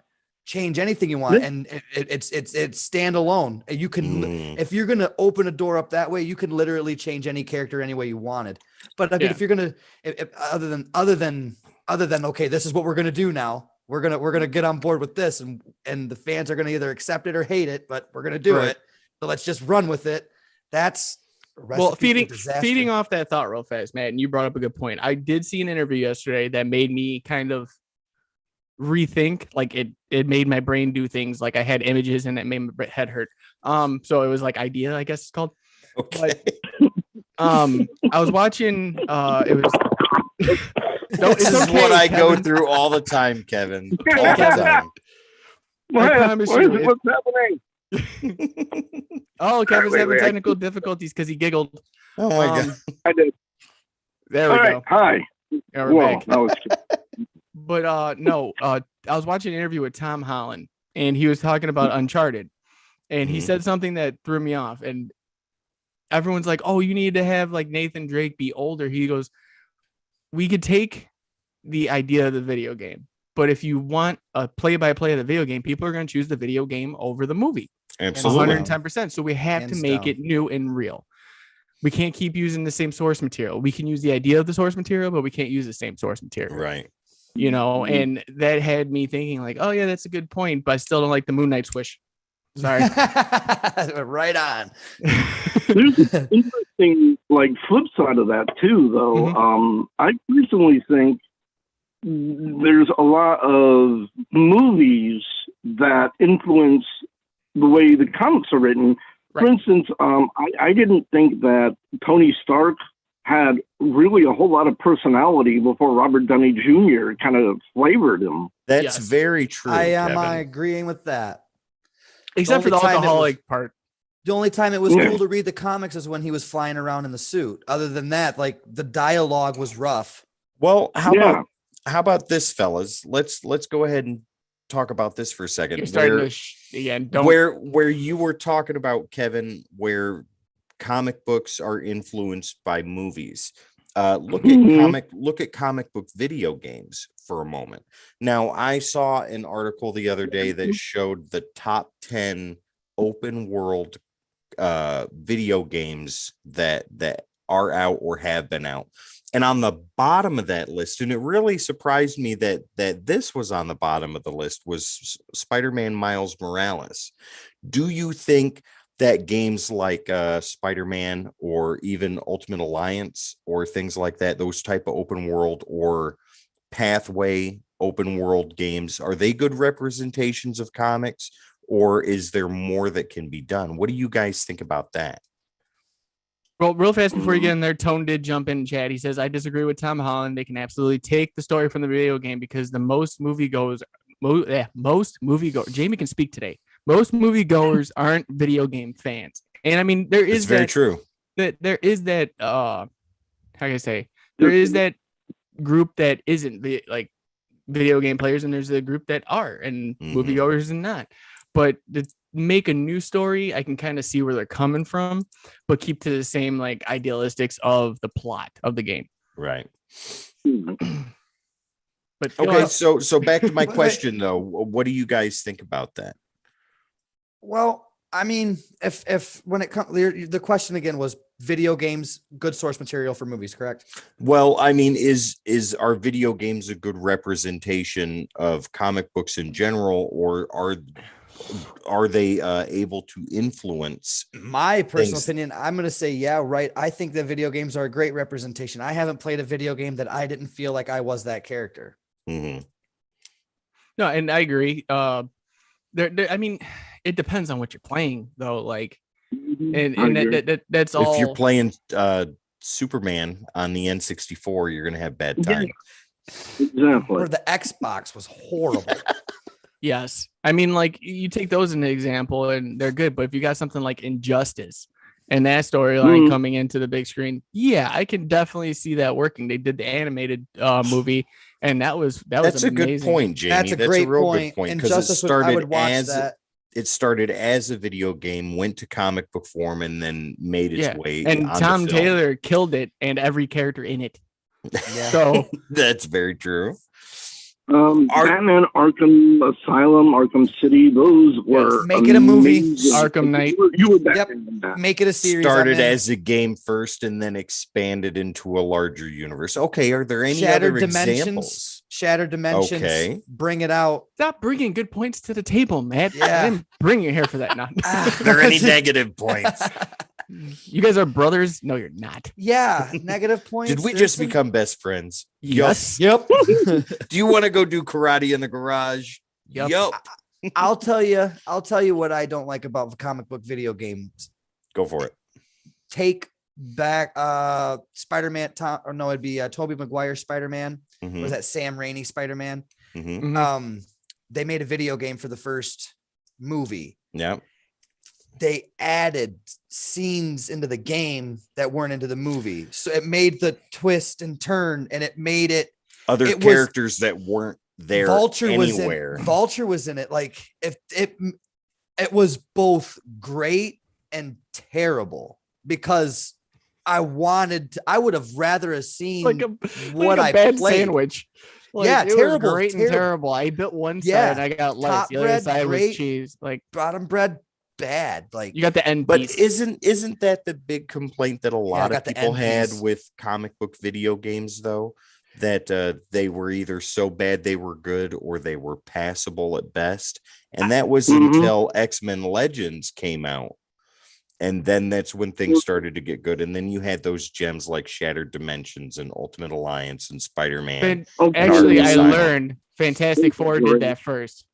change anything you want, Yeah. and it's standalone. You can Mm. if you're gonna open a door up that way, you can literally change any character any way you wanted. But I mean, Yeah. if you're gonna, if, other than okay, this is what we're gonna do now. We're gonna get on board with this, and the fans are gonna either accept it or hate it, but we're gonna do Right. it. So let's just run with it. That's a Well, recipe for disaster. feeding off that thought real fast, Matt, and you brought up a good point. I did see an interview yesterday that made me kind of rethink. Like it made my brain do things. Like I had images and it made my head hurt. So it was like idea, I guess it's called. Okay. I was watching. It was. No, This it's is okay, what I go Kevin. through all the time, Kevin. All the time. promise you, it- What's happening? Oh, Kevin's Wait, having wait, I- technical difficulties because he giggled. Oh my god. I did. There All we right. go. Hi. Yeah, we're Whoa, back. that was But no, I was watching an interview with Tom Holland, and he was talking about Uncharted, and he Mhm. said something that threw me off. And everyone's like, "Oh, you need to have like Nathan Drake be older." He goes, "We could take the idea of the video game, but if you want a play-by-play of the video game, people are going to choose the video game over the movie, Absolutely. 110%. So we have to Hands make down. it new and real. We can't keep using the same source material. We can use the idea of the source material, but we can't use the same source material." Right. You know, and that had me thinking like, oh yeah, that's a good point, but I still don't like the Moon Knight swish. Sorry. Right on. There's an interesting like flip side of that too, though. Mhm. I personally think there's a lot of movies that influence the way the comics are written. For Right. instance, I didn't think that Tony Stark had really a whole lot of personality before Robert Downey Jr. kind of flavored him. That's Yes. very true. I am Kevin. agreeing with that. Except for the only time it was- alcoholic part. The only time it was Yeah. cool to read the comics is when he was flying around in the suit. Other than that, like the dialogue was rough. Well, how Yeah. about this, fellas? Let's go ahead and talk about this for a second. You're starting Where- to again. Don't. where you were talking about, Kevin, where comic books are influenced by movies. Look Mhm. at comic book video games for a moment. Now, I saw an article the other day that showed the top 10 open world video games that are out or have been out. And on the bottom of that list, and it really surprised me that this was on the bottom of the list, was Spider-Man Miles Morales. Do you think that games like Spider-Man or even Ultimate Alliance or things like that, those type of open world or pathway open world games, are they good representations of comics, or is there more that can be done? What do you guys think about that? Well, real fast before you get in there, Tone did jump in chat. He says, I disagree with Tom Holland. They can absolutely take the story from the video game because the most moviegoers, Jamie can speak today. Most moviegoers aren't video game fans. And I mean, there It's is very that, true. there is that, how can I say, there is that group that isn't like video game players, and there's a group that are, and Mhm. moviegoers and not. But to make a new story, I can kind of see where they're coming from, but keep to the same like idealistics of the plot of the game. Right. But Okay, so back to my Wait. question though. What do you guys think about that? Well, I mean, if when it comes, the question again was video games, good source material for movies, correct? Well, I mean, is our video games a good representation of comic books in general, or are they able to influence? My personal Things- opinion, I'm going to say, yeah, right. I think that video games are a great representation. I haven't played a video game that I didn't feel like I was that character. Mhm. no, and I agree. I mean, it depends on what you're playing, though. Like, and I agree. that's all. If you're playing Superman on the N64, you're gonna have bad time. Exactly. Or the Xbox was horrible. Yes. I mean, like you take those as an example and they're good, but if you got something like Injustice and that storyline coming into the big screen, yeah, I can definitely see that working. They did the animated movie, and that was That's a good amazing. point, Jamie. That's a great real point. good point And because it Justice, I would started watch as that. it started as a video game, went to comic book form, and then made its Yeah. way. And onto Tom film. Taylor killed it and every character in it. Yeah. So That's very true. Batman Arkham Asylum, Arkham City, those were Make it a movie. amazing. Arkham Knight. You were Yep. Batman in that. Make it a series. I'm Started in. as a game first, and then expanded into a larger universe. Okay, are there any Shattered other Dimensions. examples? Shattered Dimensions. Okay. Bring it out. stop bringing good points to the table, Matt. Yeah. I didn't bring you here for that. Not. Ah. Are there any negative points? You guys are brothers? No, you're not. Yeah, negative points. Did we There's just some- become best friends? Yes. Yep. Do you want to go do karate in the garage? Yup. Yup. I'll tell you what I don't like about comic book video games. Go for it. Take back Spider-Man Tom or no, it'd be Tobey Maguire Spider-Man. Mhm, Was that Sam Raimi Spider-Man? mhm. Mhm. They made a video game for the first movie. Yeah. They added scenes into the game that weren't into the movie. So it made the twist and turn, and it made it Other It was- characters that weren't there Vulture anywhere. Vulture was in it. Like if it was both great and terrible because I would have rather have seen Like a what like a I bad played. sandwich. Like, Yeah, it was terrible, great and terrible. terrible. I bit one side Yeah, and I got lettuce. top The other bread, side great. was cheese. Like Bottom bread bad. Like you got the end But piece. isn't that the big complaint that a lot got of the people end had piece. with comic book video games though? That they were either so bad they were good or they were passable at best. And that was Mhm. until X-Men Legends came out. And then that's when things started to get good. And then you had those gems like Shattered Dimensions and Ultimate Alliance and Spider-Man. But Okay. actually, I Asylum. learned Fantastic Four did that first.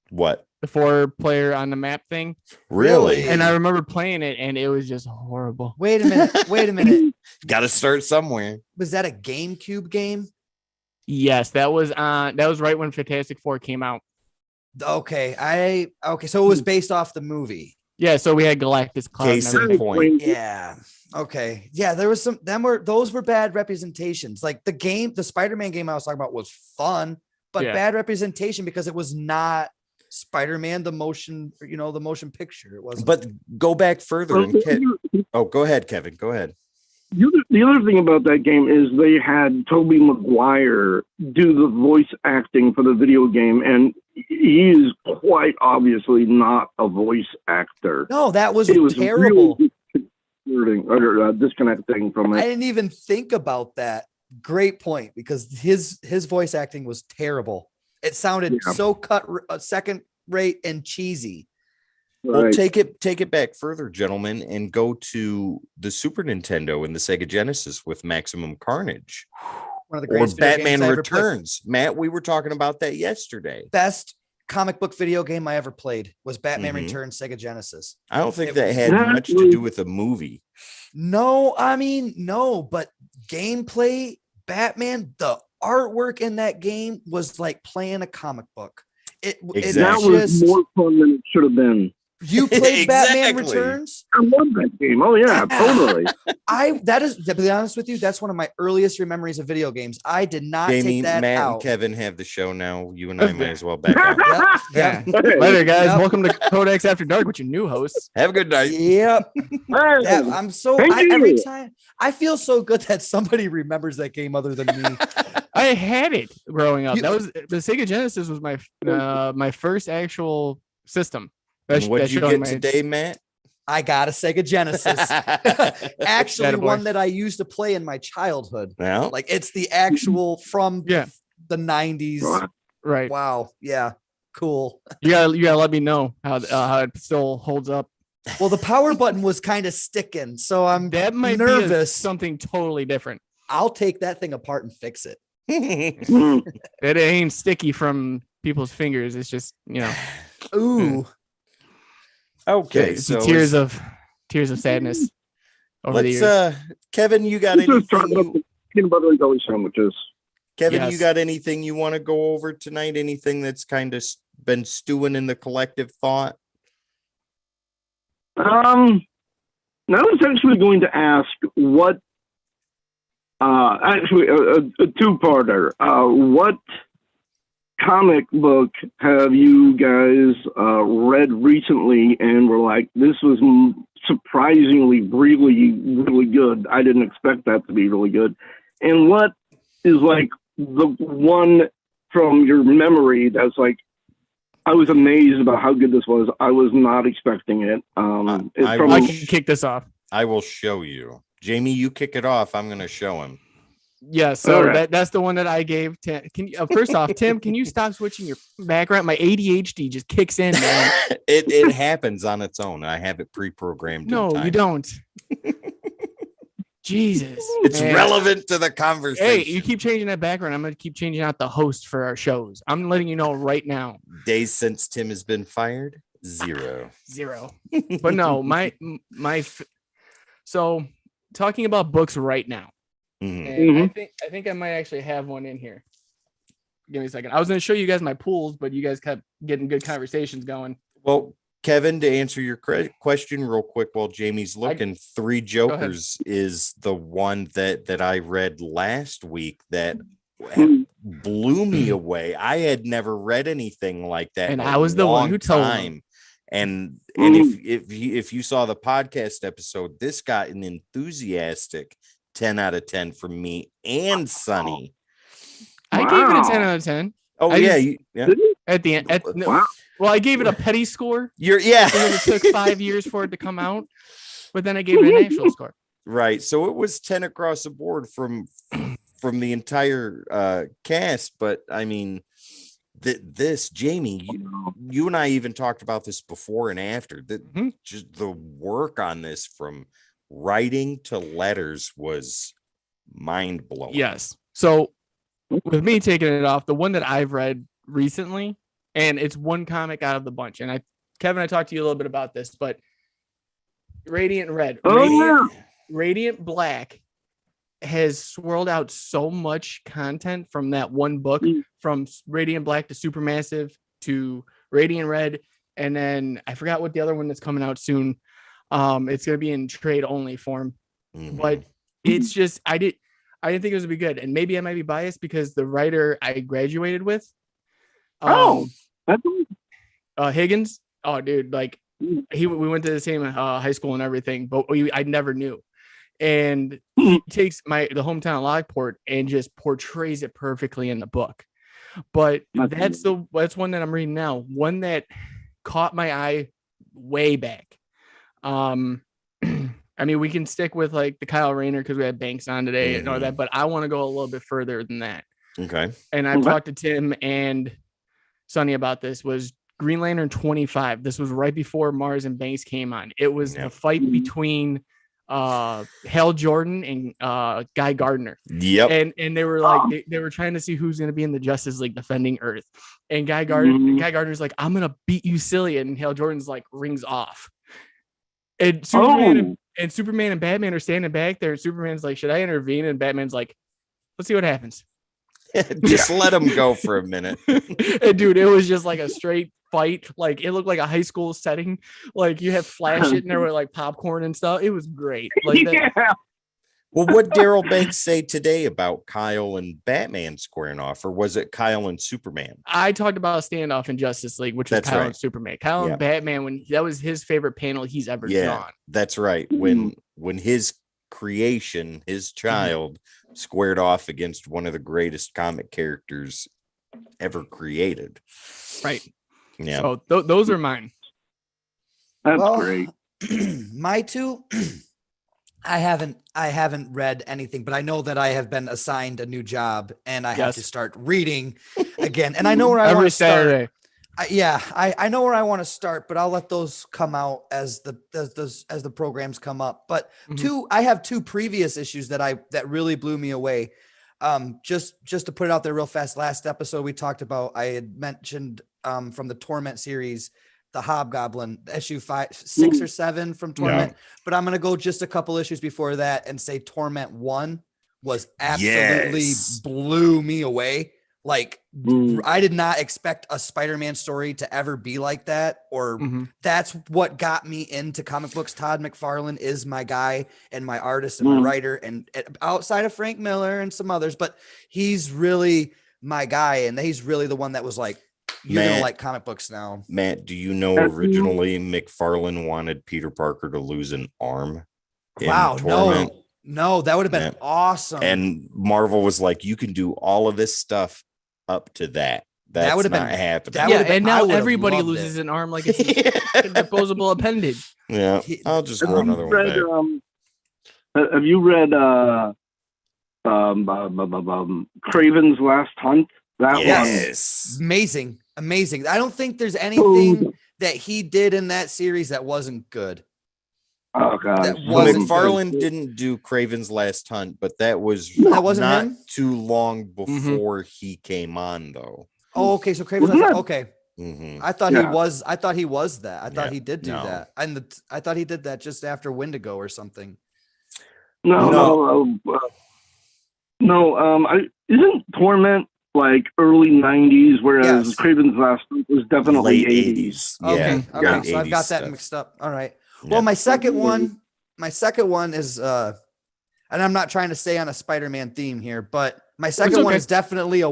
What? The 4-player on the map thing. Really? Really? And I remember playing it and it was just horrible. wait a minute. Got to start somewhere. Was that a GameCube game? Yes, that was right when Fantastic Four came out. Okay. So it was based off the movie. Yeah, so we had Galactus Cloud. and Case in everything. point. Yeah. Okay. Yeah, there was those were bad representations. Like the Spider-Man game I was talking about was fun, but Yeah. bad representation because it was not Spider-Man, the motion picture. It wasn't. But go back further and go ahead, Kevin. Go ahead. The other thing about that game is they had Tobey Maguire do the voice acting for the video game, and he is quite obviously not a voice actor. no, that was It was terrible. really disconnecting from I it. didn't even think about that. Great point, because his voice acting was terrible. It sounded Yeah. so second rate and cheesy. Well, Right. take it back further, gentlemen, and go to the Super Nintendo and the Sega Genesis with Maximum Carnage One of the or greatest video games Batman I ever played. Returns. Matt, we were talking about that yesterday. Best comic book video game I ever played was Batman Mhm. Returns Sega Genesis. I don't think It that was- had That much to was- do with the movie. No, I mean, no, but gameplay, Batman, the artwork in that game was like playing a comic book. It Exactly. That was was just, more fun than it should have been. you played Batman Exactly. Returns. I love that game. Oh yeah, totally. To be honest with you, that's one of my earliest memories of video games. I did not Jamie, take that Matt, and out. Kevin have the show now. You and I might as well back up. Yep, Yeah. Later, guys. Yep. Welcome to Codex After Dark with your new hosts. Have a good night. Yep. That, Hey, I'm so Thank every you. time I feel so good that somebody remembers that game other than me. I had it growing up. You- That was the Sega Genesis was my my first actual system. And what did you showing get today, Matt? I got a Sega Genesis. Actually, Attaboy. one that I used to play in my childhood. Well, Like it's the actual from Yeah. the 90s. Right. Wow. Yeah. Cool. You gotta let me know how it still holds up. Well, the power button was kind of sticking, so I'm That might be nervous. something totally different. I'll take that thing apart and fix it. Mm. It ain't sticky from people's fingers. It's just Ooh. okay. it's So tears of sadness over the let's years. Kevin, you got This is anything? talking about the peanut butter and jelly sandwiches. Kevin, you Yes. got anything you want to go over tonight? Anything that's kind of been stewing in the collective thought? I was actually going to ask what, actually a two-parter. What comic book have you guys read recently and were like, this was surprisingly really, really good. I didn't expect that to be really good. And what is like the one from your memory that's like, I was amazed about how good this was. I was not expecting it. It's I from I can kick this off. I will show you. Jamie, you kick it off. I'm going to show him. Yeah, so All right. that's the one that I gave. Can you, first off, Tim, can you stop switching your background? My ADHD just kicks in, man. It happens on its own. I have it pre-programmed. in No, time. you don't. Jesus, It's man. relevant to the conversation. Hey, you keep changing that background. I'm gonna keep changing out the host for our shows. I'm letting you know right now. Days since Tim has been fired, 0. 0. But no, so talking about books right now. Mhm. And I think I might actually have one in here. Give me a second. I was going to show you guys my pools, but you guys kept getting good conversations going. Well, Kevin, to answer your question real quick while Jamie's looking, Three Jokers is the one that I read last week that blew me away. I had never read anything like that, and in I was the one who told him. And if you saw the podcast episode, this got an enthusiastic 10 out of 10 from me and Sonny. I gave it a 10 out of 10. Oh, yeah. Yeah. At the end. Well, I gave it a petty score. Because it took 5 years for it to come out, but then I gave it an actual score. Right. So it was 10 across the board from the entire cast. But I mean, this, Jamie, you and I even talked about this before and after. Just the work on this from writing to letters was mind blowing. Yes. So with me taking it off, the one that I've read recently, and it's one comic out of the bunch. And Kevin, I talked to you a little bit about this, but Radiant Red, Radiant Black has swirled out so much content from that one book, from Radiant Black to Supermassive to Radiant Red. And then I forgot what the other one that's coming out soon. It's going to be in trade only form, but it's just, I didn't think it was gonna be good. And maybe I might be biased because the writer I graduated with, Higgins. Oh, dude, like we went to the same high school and everything, but I never knew. And he takes the hometown of Lockport and just portrays it perfectly in the book. But that's one that I'm reading now. One that caught my eye way back. I mean, we can stick with like the Kyle Rayner because we had Banks on today and all that, but I want to go a little bit further than that. Okay. And I've talked to Tim and Sonny about this. Was Green Lantern 25. This was right before Mars and Banks came on. It was the fight between Hal Jordan and Guy Gardner. Yep. And they were like they were trying to see who's going to be in the Justice League defending Earth. And Guy Gardner's like, I'm going to beat you silly, and Hal Jordan's like rings off. And Superman and Batman are standing back there. And Superman's like, should I intervene? And Batman's like, let's see what happens. Just let him go for a minute. And dude, it was just like a straight fight. Like it looked like a high school setting. Like you have Flash in there with like popcorn and stuff. It was great. Like that. Well, what Daryl Banks say today about Kyle and Batman squaring off, or was it Kyle and Superman? I talked about a standoff in Justice League, which was Kyle and Superman. Kyle and Batman, that was his favorite panel he's ever drawn. That's right. When his creation, his child, squared off against one of the greatest comic characters ever created. Right. Yeah. So those are mine. That's great. My two. I haven't read anything, but I know that I have been assigned a new job and I have to start reading again. And I know where I want to start. I know where I want to start, but I'll let those come out as the programs come up. But I have two previous issues that really blew me away. Just to put it out there real fast. Last episode we talked about, I had mentioned from the Torment series, the Hobgoblin issue 6 or 7 from Torment, but I'm going to go just a couple issues before that and say Torment 1 was absolutely blew me away. Like I did not expect a Spider-Man story to ever be like that, or that's what got me into comic books. Todd McFarlane is my guy and my artist and my writer, and outside of Frank Miller and some others, but he's really my guy. And he's really the one that was like, you're gonna like comic books now. Matt, do you know originally McFarlane wanted Peter Parker to lose an arm? Wow, no, that would have been awesome. And Marvel was like, you can do all of this stuff up to that. That would have been happening. And now everybody loses an arm like it's a disposable appendage. Yeah, I'll just grow another one back. Have you read Craven's Last Hunt? Yes, amazing. I don't think there's anything that he did in that series that wasn't good. Oh god, McFarlane didn't do Craven's Last Hunt, but that wasn't not him? Too long before he came on, though. Oh, okay. So Craven's Last Hunt. Okay. I thought he was. I thought he was that. I thought he did do that, and I thought he did that just after Wendigo or something. Isn't Torment like early '90s, whereas Yes. Craven's Last Hunt was definitely Late '80s. 80s. Okay. Yeah, Okay. late So I've 80s got that stuff. mixed up. All right. Well, Yeah. my second one is and I'm not trying to stay on a Spider-Man theme here, but my second one okay. is definitely I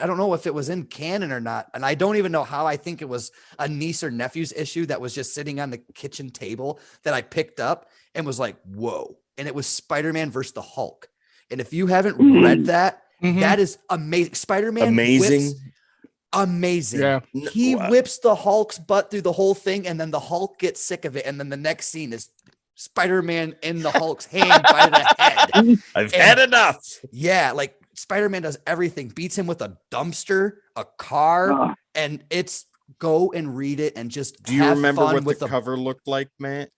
don't know if it was in canon or not, and I don't even know how. I think it was a niece or nephew's issue that was just sitting on the kitchen table that I picked up and was like, whoa. And it was Spider-Man versus the Hulk. And if you haven't read that, Mhm. that is amazing. Spider-Man Amazing. whips amazing. Yeah. He whips the Hulk's butt through the whole thing, and then the Hulk gets sick of it. And then the next scene is Spider-Man in the Hulk's hand by the head. I've had enough. Yeah, like Spider-Man does everything, beats him with a dumpster, a car, and it's go and read it and just Do you have remember fun what with the cover looked like, Matt?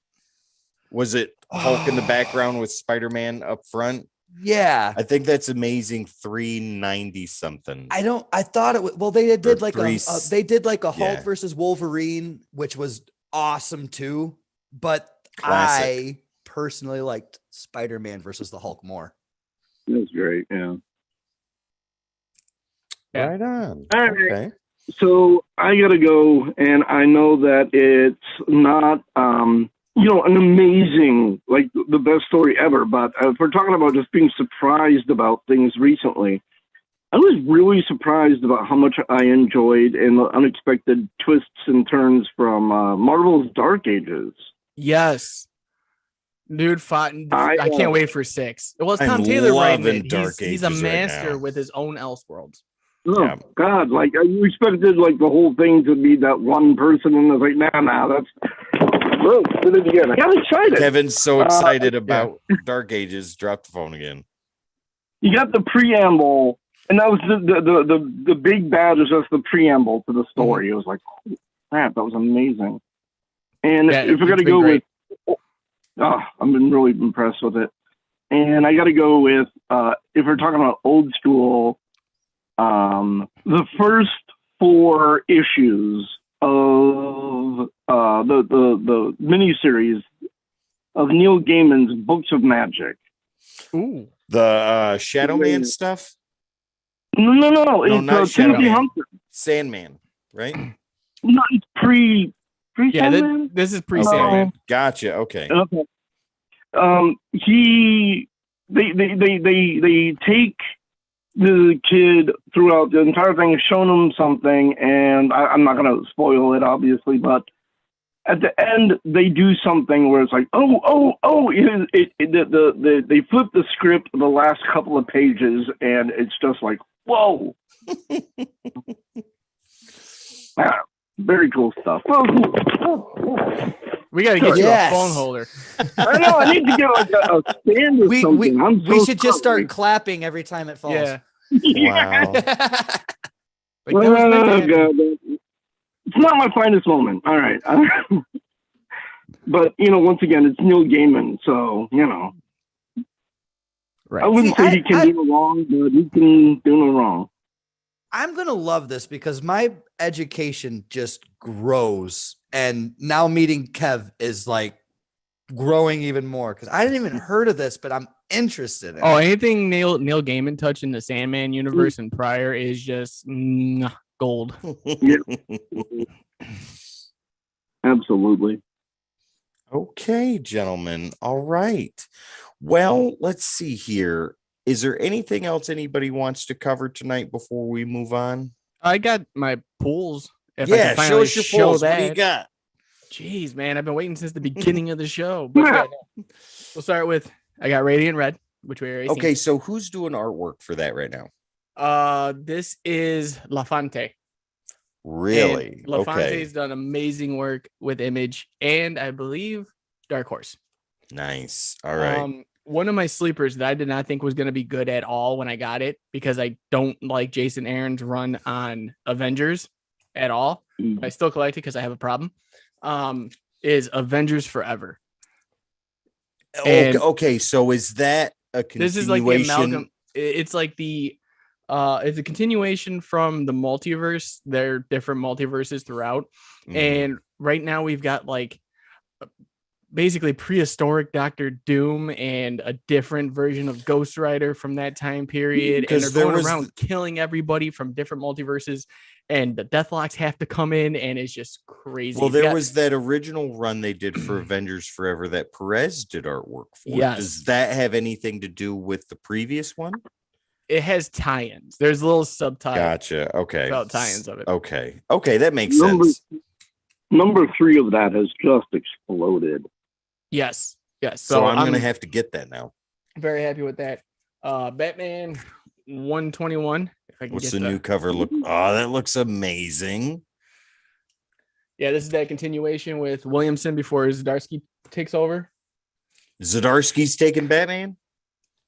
Was it Hulk in the background with Spider-Man up front? Yeah. I think that's Amazing 390 something. I thought it was, well, they did like three they did like a Hulk yeah. versus Wolverine, which was awesome too. But Classic. I personally liked Spider-Man versus the Hulk more. That's great. Yeah. Yeah. Right on. All right. Okay. So I gotta go, and I know that it's not, an amazing, like the best story ever. But if we're talking about just being surprised about things recently, I was really surprised about how much I enjoyed and the unexpected twists and turns from Marvel's Dark Ages. Yes. Dude, I can't wait for 6. Well, it's Tom I'm Taylor writing loving it. Dark He's a Ages right master now. with his own Elseworlds. Oh Yeah. God! Like you expected, like the whole thing to be that one person, and I was like, nah, that's. Whoa, did it again. I got excited. Kevin's so excited about Dark Ages. Drop the phone again. You got the preamble, and that was the big bad was just the preamble to the story. It was like, holy crap, that was amazing. And Yeah, if we're gonna it's been go great. with, I've been really impressed with it. And I got to go with if we're talking about old school, the first 4 issues of the miniseries of Neil Gaiman's Books of Magic. Ooh. The Shadow Man stuff? No, it's not Shadow Timothy Man. Hunter. Sandman, right? No, it's pre Yeah, Sandman? this is pre Okay. Sandman. Gotcha. Okay. Okay. They take the kid throughout the entire thing, showing him something, and I'm not going to spoil it, obviously, but at the end they do something where it's like, they flip the script the last couple of pages, and it's just like, whoa. Very cool stuff. We got to get you Yes. a phone holder. I know. I need to get like a stand or We something. we should just start clapping every time it falls. Yeah. Wow. Like, that was Oh, meant to happen. God. It's not my finest moment. All right. But, once again, it's Neil Gaiman. So, Right. I wouldn't See, say he can do no wrong, but he can do no wrong. I'm going to love this because my education just grows. And now meeting Kev is like growing even more because I didn't even heard of this, but I'm interested in Oh, it. anything Neil Gaiman touched in the Sandman universe and prior is just gold. Absolutely. Okay, gentlemen. All right. Well, let's see here. Is there anything else anybody wants to cover tonight before we move on? I got my pools. If I Yeah, can show finally us your show polls. that. What do you got? Jeez, man, I've been waiting since the beginning of the show. But yeah, no. We'll start with I got Radiant Red, which we already Okay, so who's doing artwork for that right now? seen. This is LaFonte. Really? And LaFonte's Okay. done amazing work with Image and I believe Dark Horse. Nice. All right. One of my sleepers that I did not think was going to be good at all when I got it because I don't like Jason Aaron's run on Avengers at all. But I still collect it because I have a problem. Is Avengers Forever. And Okay. So is that a continuation? This is like the amalgam. It's like it's a continuation from the multiverse. There are different multiverses throughout. Mhm. And right now we've got like basically prehistoric Doctor Doom and a different version of Ghost Rider from that time period. And they're going around killing everybody from different multiverses. And the Deathlocks have to come in, and it's just crazy. Well, there was that original run they did for Avengers Forever that Perez did artwork for. Yes. Does that have anything to do with the previous one? It has tie-ins. There's little subtitles. Gotcha. Okay. About tie-ins of it. Okay. Okay, that makes sense. Number 3 of that has just exploded. Yes. Yes. So I'm going to have to get that now. Very happy with that. Batman 121. If I can What's get the new cover look? Oh, that looks amazing. Yeah, this is that continuation with Williamson before Zdarsky takes over. Zdarsky's taking Batman?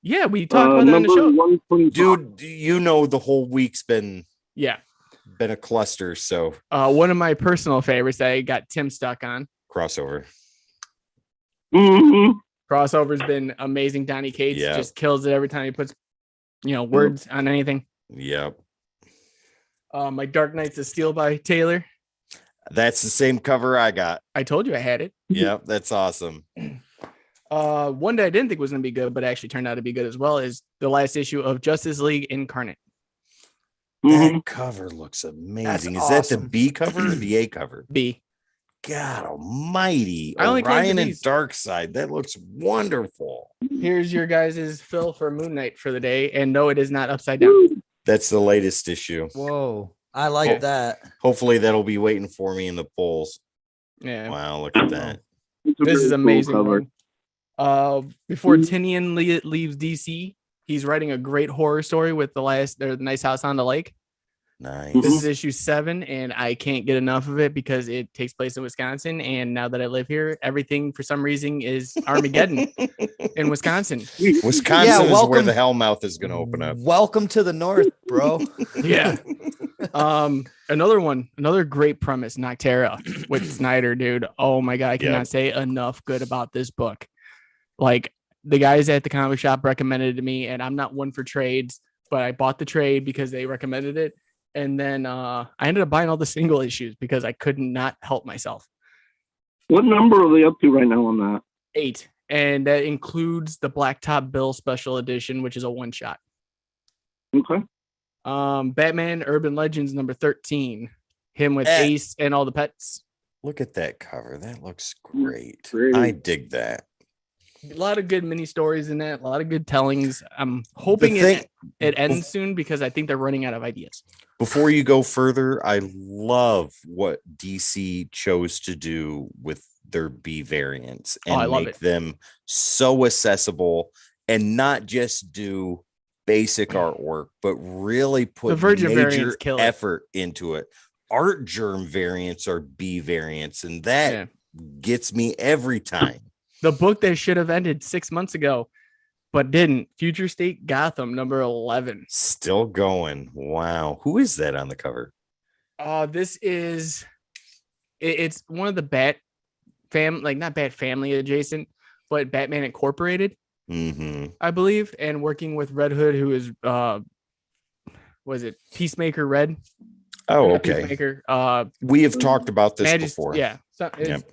Yeah, we talked about that on the show. Dude, you know the whole week's been a cluster, so one of my personal favorites that I got Tim stuck on. Crossover. Mm-hmm. Crossover's been amazing. Donny Cates just kills it every time he puts words on anything. Yep. My Dark Knights of Steel by Taylor. That's the same cover I got. I told you I had it. Yep, that's awesome. One that I didn't think was going to be good, but actually turned out to be good as well, is the last issue of Justice League Incarnate. That cover looks amazing. Is that the B cover or the A cover? B. God almighty. I only Orion and Darkseid. That looks wonderful. Here's your guys' fill for Moon Knight for the day. And no, it is not upside down. That's the latest issue. Whoa. I like that. Hopefully that'll be waiting for me in the polls. Yeah. Wow, look at that. This is amazing. Cover. Before Tinian leaves DC, he's writing a great horror story with the Nice House on the Lake. Nice. This is issue 7, and I can't get enough of it because it takes place in Wisconsin. And now that I live here, everything for some reason is Armageddon in Wisconsin. Wisconsin is where the Hellmouth is going to open up. Welcome to the North, bro. Yeah. Another great premise, Noctera with Snyder, dude. Oh my God. I cannot say enough good about this book. Like, the guys at the comic shop recommended it to me, and I'm not one for trades, but I bought the trade because they recommended it. And then I ended up buying all the single issues because I could not help myself. What number are they up to right now on that? 8. And that includes the Blacktop Bill special edition, which is a one-shot. Okay. Batman Urban Legends number 13. Him with Ace and all the pets. Look at that cover. That looks great. I dig that. A lot of good mini stories in that. A lot of good tellings. I'm hoping it ends soon because I think they're running out of ideas. Before you go further, I love what DC chose to do with their B variants and make them so accessible and not just do basic artwork, but really put major effort into it. Art Germ variants are B variants, and that gets me every time. The book that should have ended 6 months ago, but didn't. Future State Gotham, number 11. Still going. Wow. Who is that on the cover? This is... It's one of the not Bat Family adjacent, but Batman Incorporated, I believe, and working with Red Hood, who is... was it Peacemaker Red? Oh, okay. Peacemaker. We have talked about this before. Yeah. So it's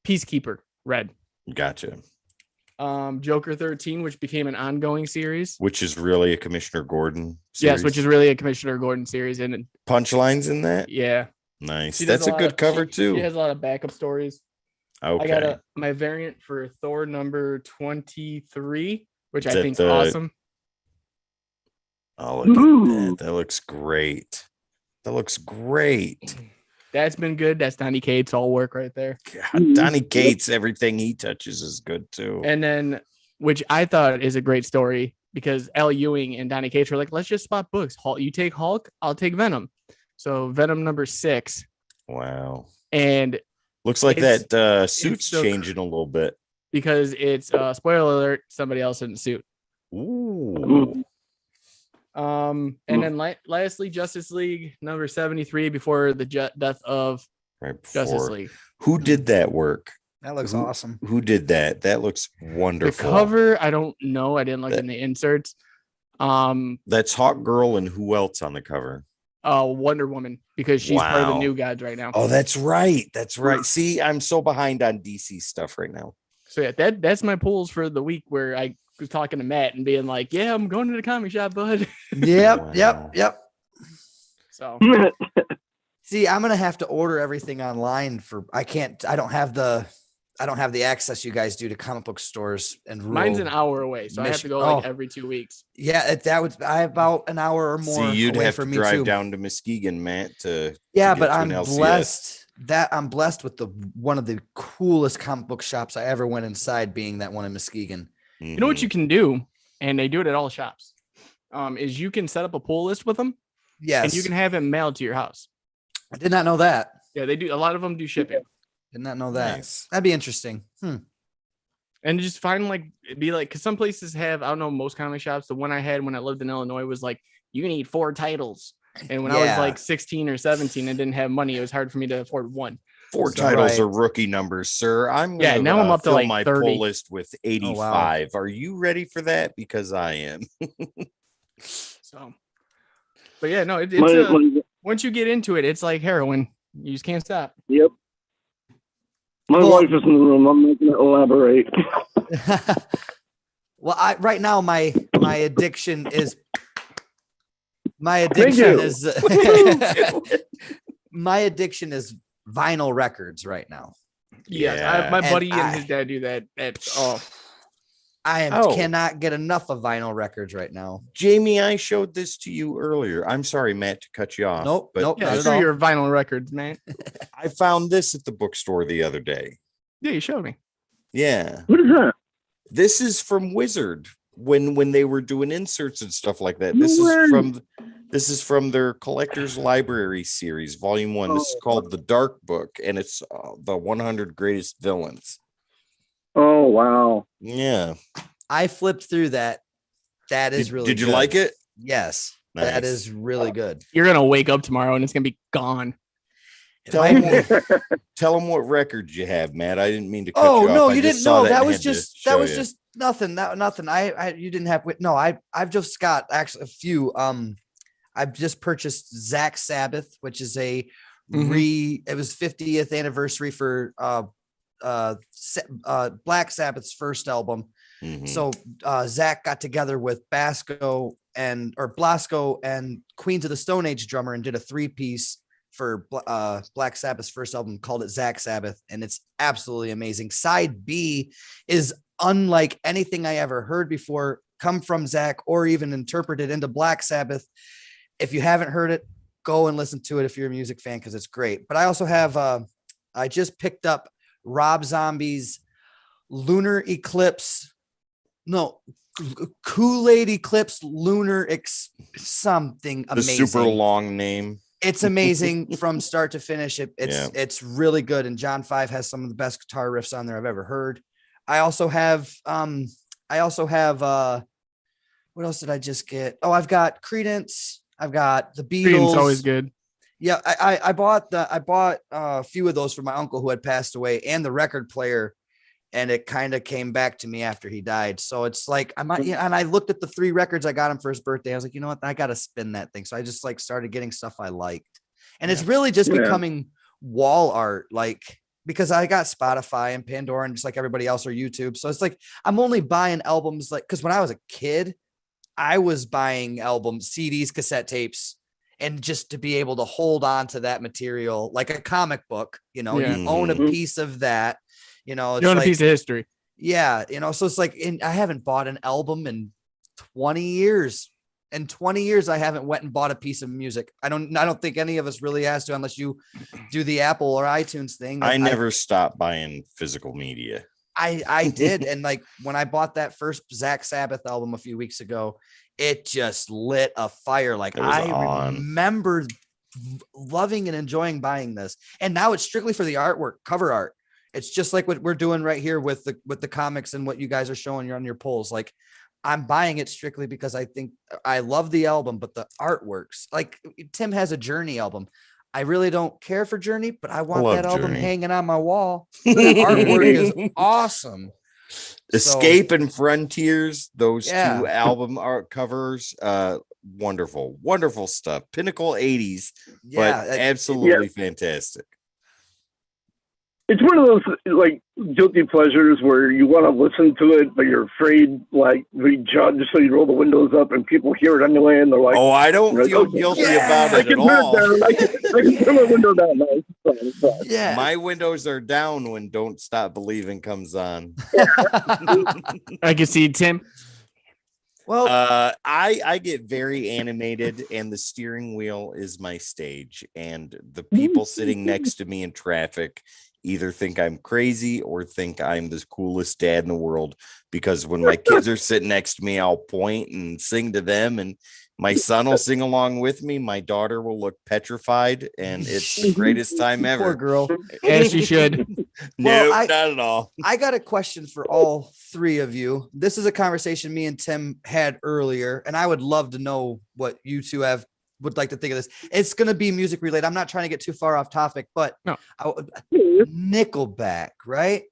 Peacekeeper Red. Gotcha. Joker 13, which became an ongoing series, which is really a Commissioner Gordon series. Yes, which is really a Commissioner Gordon series, and punchlines in that. Yeah, nice. That's a good cover too. She has a lot of backup stories. Okay, I got my variant for Thor number 23, which I think is awesome. Oh, look at that! That looks great. That looks great. That's been good. That's Donny Cates all work right there. God, Donny Cates, everything he touches is good too. And then, which I thought is a great story because Al Ewing and Donny Cates were like, let's just swap books. You take Hulk, I'll take Venom. So Venom number 6. Wow. And looks like that suit's changing a little bit. Because it's spoiler alert, somebody else in the suit. Ooh. And then lastly, Justice League number 73 before the death of Justice League. Who did that work? That looks awesome. Who did that? That looks wonderful. The cover, I don't know. I didn't look in the inserts. That's Hawk Girl, and who else on the cover? Wonder Woman because she's part of the Wow. New Gods right now. Oh, that's right. That's right. See, I'm so behind on DC stuff right now. So yeah, that's my polls for the week where I was talking to Matt and being like, "Yeah, I'm going to the comic shop, bud." Yep, yep, Wow. yep. So See, I'm gonna have to order everything online for. I don't have the access you guys do to comic book stores and mine's an rural. hour away, so I have to go like Oh. every 2 weeks. Yeah, that would I about an hour or more See, you'd away have from to me drive too. down to Muskegon, Matt, to Yeah, get but to an I'm LCS. blessed that I'm blessed with the one of the coolest comic book shops I ever went inside, being that one in Muskegon. You know what you can do, and they do it at all shops, is you can set up a pull list with them, Yes, and you can have it mailed to your house. I did not know that. Yeah, they do. A lot of them do shipping, Did not know that. Nice. That'd be interesting. and just find like it'd be like because some places have I don't know most comic shops. The one I had when I lived in Illinois was like you need 4 titles, and when I was Yeah. like 16 or 17 and didn't have money, it was hard for me to afford one. 4 So- titles Right. are rookie numbers, sir. I'm Yeah, gonna, now I'm up to, fill like, my 30. pull list with 85. Are you ready for that? Because I am. So, but yeah, no, it's My, once you get into it, it's like heroin. You just can't stop. yep. My Well- wife is in the room. I'm not going to elaborate. Well, right now my addiction is Thank you. my addiction is vinyl records right now. Yeah, Yeah. my And buddy and I- his dad do that. At Oh. cannot get enough of vinyl records right now. Jamie, I showed this to you earlier. I'm sorry, Matt, to cut you off. Nope, but nope, yeah, not at screw all. your vinyl records, man. I found this at the bookstore the other day. Yeah, you showed me. Yeah. What is that? This is from Wizard when they were doing inserts and stuff like that. No This way. is from their collector's library series, volume 1. This is called The Dark Book, and it's the 100 greatest villains. Oh, wow. Yeah. I flipped through that. That is really Did you good. like it? Yes. That Nice. is really good. You're gonna wake up tomorrow and it's gonna be gone. It might be- Tell them what records you have, Matt. I didn't mean to cut Oh you off. no, I you just didn't saw know. That and was had to just show you. just nothing. Nothing. You didn't have no, I've just got actually a few. I've just purchased Zach Sabbath, which is a it was 50th anniversary for Black Sabbath's first album. Mhm. So Zach got together with Blasco and Queens of the Stone Age drummer and did a 3-piece for Black Sabbath's first album, called it Zach Sabbath, and it's absolutely amazing. Side B is unlike anything I ever heard before, come from Zach or even interpreted into Black Sabbath. If you haven't heard it, go and listen to it if you're a music fan, because it's great. But I also have I just picked up Rob Zombie's Lunar Eclipse. No, Kool-Aid Eclipse Lunar something The amazing. super long name. It's amazing from start to finish. Yeah. It's really good. And John 5 has some of the best guitar riffs on there I've ever heard. I also have what else did I just get? Oh, I've got Creedence. I've got the Beatles. Creedence always good. Yeah, I bought a few of those for my uncle who had passed away, and the record player, and it kind of came back to me after he died. So it's like and I looked at the 3 records I got him for his birthday. I was like, you know what, I got to spin that thing. So I just like started getting stuff I liked, and it's really just Yeah. becoming wall art, like because I got Spotify and Pandora and just like everybody else, or YouTube. So it's like I'm only buying albums like because when I was a kid, I was buying albums, CDs, cassette tapes. And just to be able to hold on to that material like a comic book, you Yeah. own a Mhm. piece of that, it's You own a like, piece of history. yeah, so it's like, I haven't bought an album in 20 years. In 20 years, I haven't went and bought a piece of music. I don't think any of us really has to, unless you do the Apple or iTunes thing. I never stopped buying physical media. I did. And like when I bought that first Zach Sabbath album a few weeks ago, it just lit a fire. Like It was I on. remember loving and enjoying buying this. And now it's strictly for the artwork, cover art. It's just like what we're doing right here with the comics and what you guys are showing on your polls. Like I'm buying it strictly because I think I love the album, but the artworks, like Tim has a Journey album. I really don't care for Journey, but I want love that album Journey. hanging on my wall. The artwork is awesome. Escape and Frontiers, those Yeah. 2 album art covers. wonderful, wonderful stuff. Pinnacle 80s, Yeah, but absolutely fantastic. It's one of those like guilty pleasures where you want to listen to it, but you're afraid like we judge, so you roll the windows up and people hear it anyway, and they're like, Oh, I don't like, feel okay, guilty yeah, about I it can at turn all. it down. I can turn my window down. No, it's fine, it's fine. yeah. My windows are down when Don't Stop Believing comes on. I can see Tim. Well, I get very animated, and the steering wheel is my stage, and the people sitting next to me in traffic either think I'm crazy or think I'm the coolest dad in the world, because when my kids are sitting next to me, I'll point and sing to them, and my son will sing along with me. My daughter will look petrified, and it's the greatest time poor ever. girl. As you should. No, Well, not at all. I got a question for all three of you. This is a conversation me and Tim had earlier, and I would love to know what you two would like to think of this. It's going to be music related. I'm not trying to get too far off topic, but No. Nickelback, right?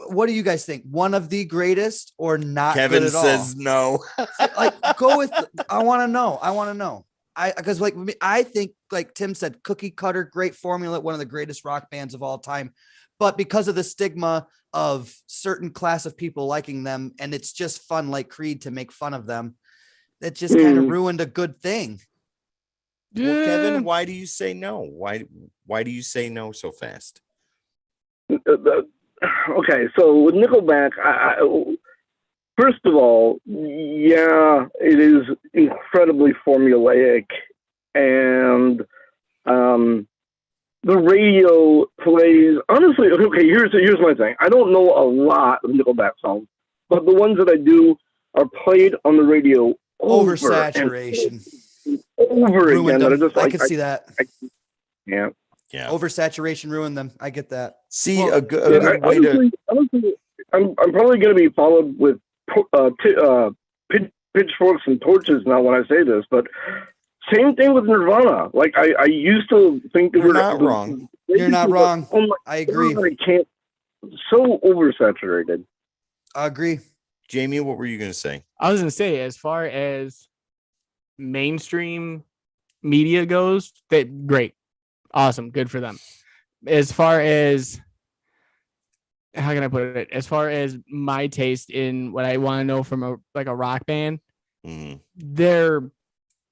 What do you guys think? One of the greatest or not? Kevin good at says all? no. Like, go with. I want to know. Because like I think like Tim said, cookie cutter, great formula, one of the greatest rock bands of all time. But because of the stigma of certain class of people liking them, and it's just fun, like Creed, to make fun of them, it just kind of ruined a good thing. Well, Kevin, why do you say no? Why do you say no so fast? Okay, so with Nickelback, first of all, yeah, it is incredibly formulaic, and the radio plays. Honestly, okay, here's my thing. I don't know a lot of Nickelback songs, but the ones that I do are played on the radio Oversaturation. over Ruined again. them. That are just I like, can see that. yeah. Yeah. Oversaturation ruined them. I get that. See, Well, a good way to. Honestly, I'm probably going to be followed with pitchforks and torches now when I say this, but same thing with Nirvana. Like I used to think they You're were not wrong. You're not wrong. Oh my I agree. God, I can't. So oversaturated. I agree. Jamie, what were you going to say? I was going to say, as far as mainstream media goes, that great. Awesome. Good for them. As far as, how can I put it? As far as my taste in what I want to know from a rock band, they're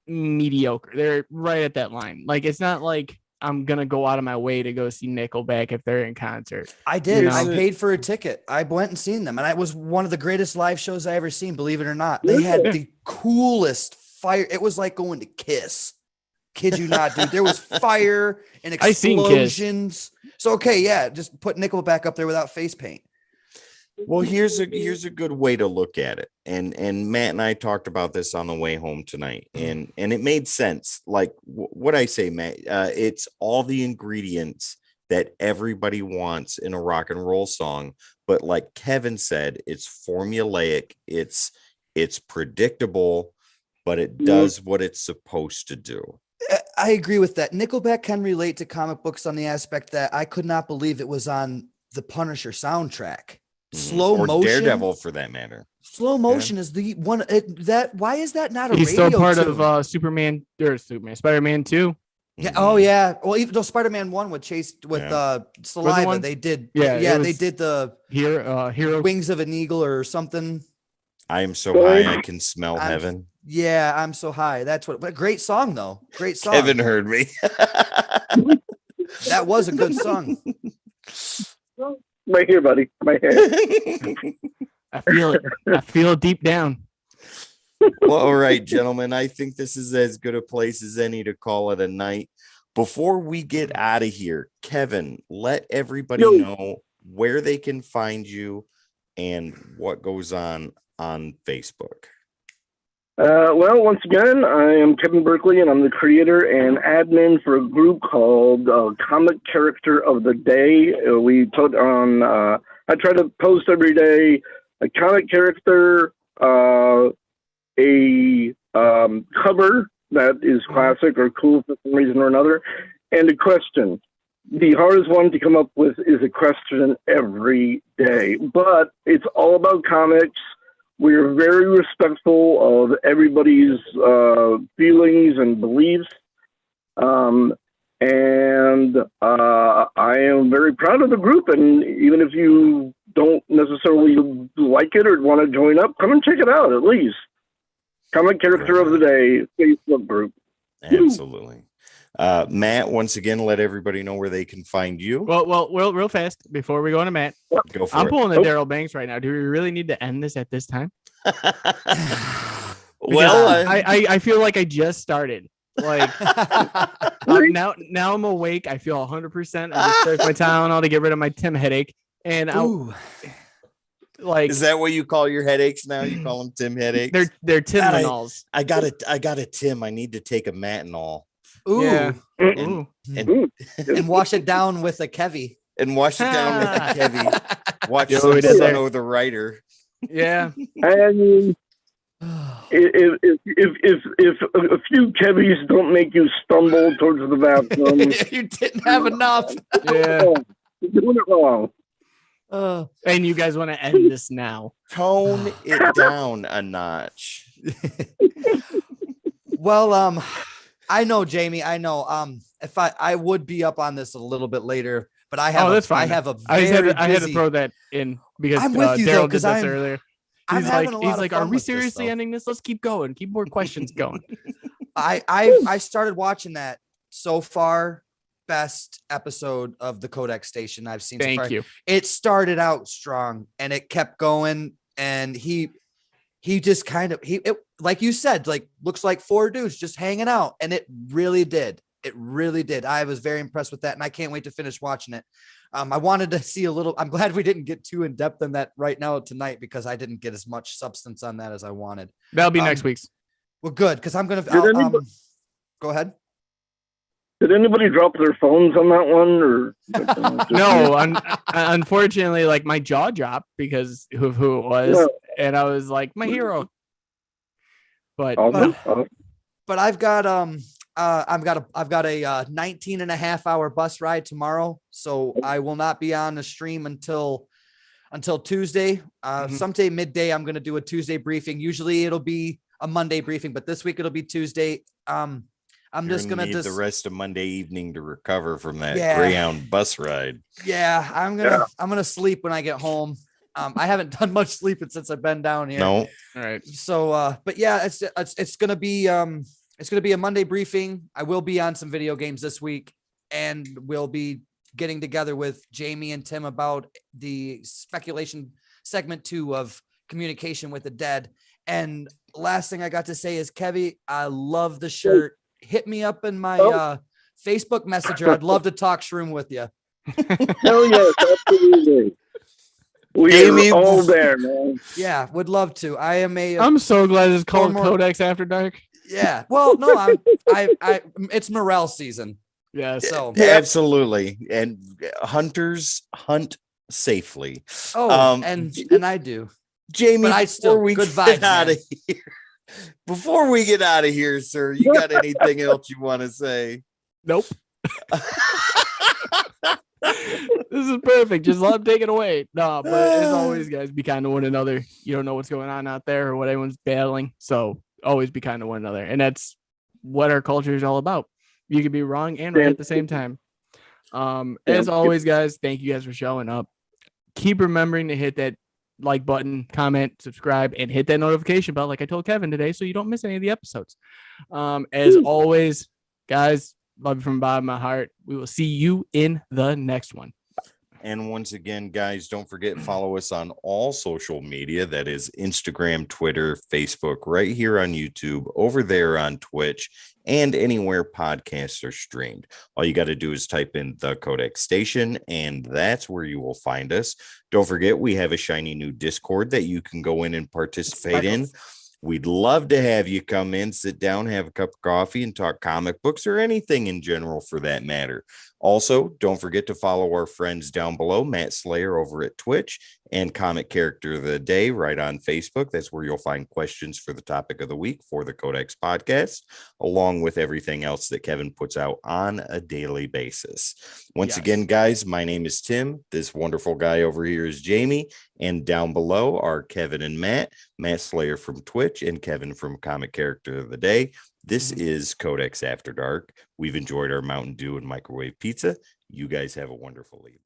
mediocre. They're right at that line. Like, it's not like I'm going to go out of my way to go see Nickelback if they're in concert. I did. You know? I paid for a ticket. I went and seen them, and it was one of the greatest live shows I ever seen, believe it or not. They had the coolest fire. It was like going to Kiss. Kid you not, dude. There was fire and I seen Kiss. explosions. So okay, yeah, just put Nickelback up there without face paint. Well, here's a good way to look at it. And Matt and I talked about this on the way home tonight, and it made sense. Like what I say, Matt, it's all the ingredients that everybody wants in a rock and roll song. But like Kevin said, it's formulaic, it's predictable, but it does what it's supposed to do. I agree with that. Nickelback can relate to comic books on the aspect that I could not believe it was on the Punisher soundtrack. Slow or motion, Daredevil for that matter. Slow motion is the one that. Why is that not a He's radio still part tune? of Spider-Man 2. Yeah. Oh yeah. Well, even though Spider-Man 1 with Saliva, one? they did. Yeah, Yeah. it They was- did the Hero. Wings of an Eagle or something. I am so high I can smell I'm- heaven. Yeah. I'm so high. That's what. But great song though. Great song. Kevin heard me. That was a good song. Right here, buddy. My hair. I feel it. I feel it deep down. Well, all right, gentlemen. I think this is as good a place as any to call it a night. Before we get out of here, Kevin, let everybody know where they can find you and what goes on Facebook. Well, once again, I am Kevin Berkeley, and I'm the creator and admin for a group called Comic Character of the Day. We put on, I try to post every day a comic character, a cover that is classic or cool for some reason or another, and a question. The hardest one to come up with is a question every day, but it's all about comics. We are very respectful of everybody's feelings and beliefs. And I am very proud of the group. And even if you don't necessarily like it or want to join up, come and check it out at least. Comic Character of the Day Facebook group. Absolutely. Matt, once again, let everybody know where they can find you. Well, real fast before we go into Matt. Go for I'm it. pulling the Daryl Banks right now. Do we really need to end this at this time? Well, I feel like I just started. Like now I'm awake. I feel 100%. I just took my Tylenol to get rid of my Tim headache, and like, is that what you call your headaches now? You call them Tim headaches? They're Timanols. I got a Tim. I need to take a Matinol. Ooh. Yeah. And, Ooh. And wash it down with a Kevy. and wash it down with a Kevy. Watch Yo, some it is there. Son of the Writer. Yeah. I mean, if a few Kevys don't make you stumble towards the bathroom, You didn't have enough. Yeah. you're doing it wrong. And you guys want to end this now? Tone it down a notch. Well, I know, Jamie. I know. If I would be up on this a little bit later, but I have. That's fine. I have a. I had to busy- throw that in because I'm with you, though, Daryl did 'cause this earlier. I'm He's having a lot of like, fun are we with this, seriously though. ending this? Let's keep going. Keep more questions going. I started watching that so far. Best episode of the Codex Station I've seen. so Thank far. you. It started out strong and it kept going, and he just kind of like you said, like looks like four dudes just hanging out, and it really did. It really did. I was very impressed with that, and I can't wait to finish watching it. I wanted to see a little. I'm glad we didn't get too in depth on that right now tonight, because I didn't get as much substance on that as I wanted. That'll be next week's. Well, good, because I'm gonna. anybody- Go ahead. Did anybody drop their phones on that one, or No, unfortunately, like my jaw dropped because of who it was, No. and I was like, my hero. But Awesome. But I've got I've got a 19 and a half hour bus ride tomorrow, so I will not be on the stream until Tuesday. Someday midday I'm going to do a Tuesday briefing. Usually it'll be a Monday briefing, but this week it'll be Tuesday. I'm just gonna need the rest of Monday evening to recover from that Yeah. Greyhound bus ride. I'm gonna sleep when I get home. I haven't done much sleeping since I've been down here. No, all right. So, but yeah, it's gonna be a Monday briefing. I will be on some video games this week, and we'll be getting together with Jamie and Tim about the speculation segment 2 of Communication with the Dead. And last thing I got to say is, Kevy, I love the shirt. Hit me up in my Facebook Messenger. I'd love to talk shroom with you. Hell yes, absolutely. We Amy, are all there, man. Yeah, would love to. I am a I'm so glad it's called more- Codex After Dark. yeah. Well, no, I it's morale season. Yes. So absolutely. And hunters hunt safely. and I do. Jamie, But I still- before we good get vibes, out man. of here, before we get out of here, sir, you got anything else you want to say? Nope. This is perfect. Just let them take it away. No, but as always, guys, be kind to one another. You don't know what's going on out there or what everyone's battling. So always be kind to one another. And that's what our culture is all about. You can be wrong and right at the same time. As always, guys, thank you guys for showing up. Keep remembering to hit that like button, comment, subscribe, and hit that notification bell like I told Kevin today so you don't miss any of the episodes. As always, guys, love you from the bottom of my heart. We will see you in the next one. And once again, guys, don't forget, follow us on all social media. That is Instagram, Twitter, Facebook, right here on YouTube, over there on Twitch, and anywhere podcasts are streamed. All you got to do is type in The Codex Station, and that's where you will find us. Don't forget, we have a shiny new Discord that you can go in and participate in. We'd love to have you come in, sit down, have a cup of coffee, and talk comic books or anything in general for that matter. Also, don't forget to follow our friends down below, Matt Slayer over at Twitch and Comic Character of the Day right on Facebook. That's where you'll find questions for the topic of the week for the Codex podcast, along with everything else that Kevin puts out on a daily basis. Once Yes. again, guys, my name is Tim. This wonderful guy over here is Jamie. And down below are Kevin and Matt Slayer from Twitch and Kevin from Comic Character of the Day. This is Codex After Dark. We've enjoyed our Mountain Dew and microwave pizza. You guys have a wonderful evening.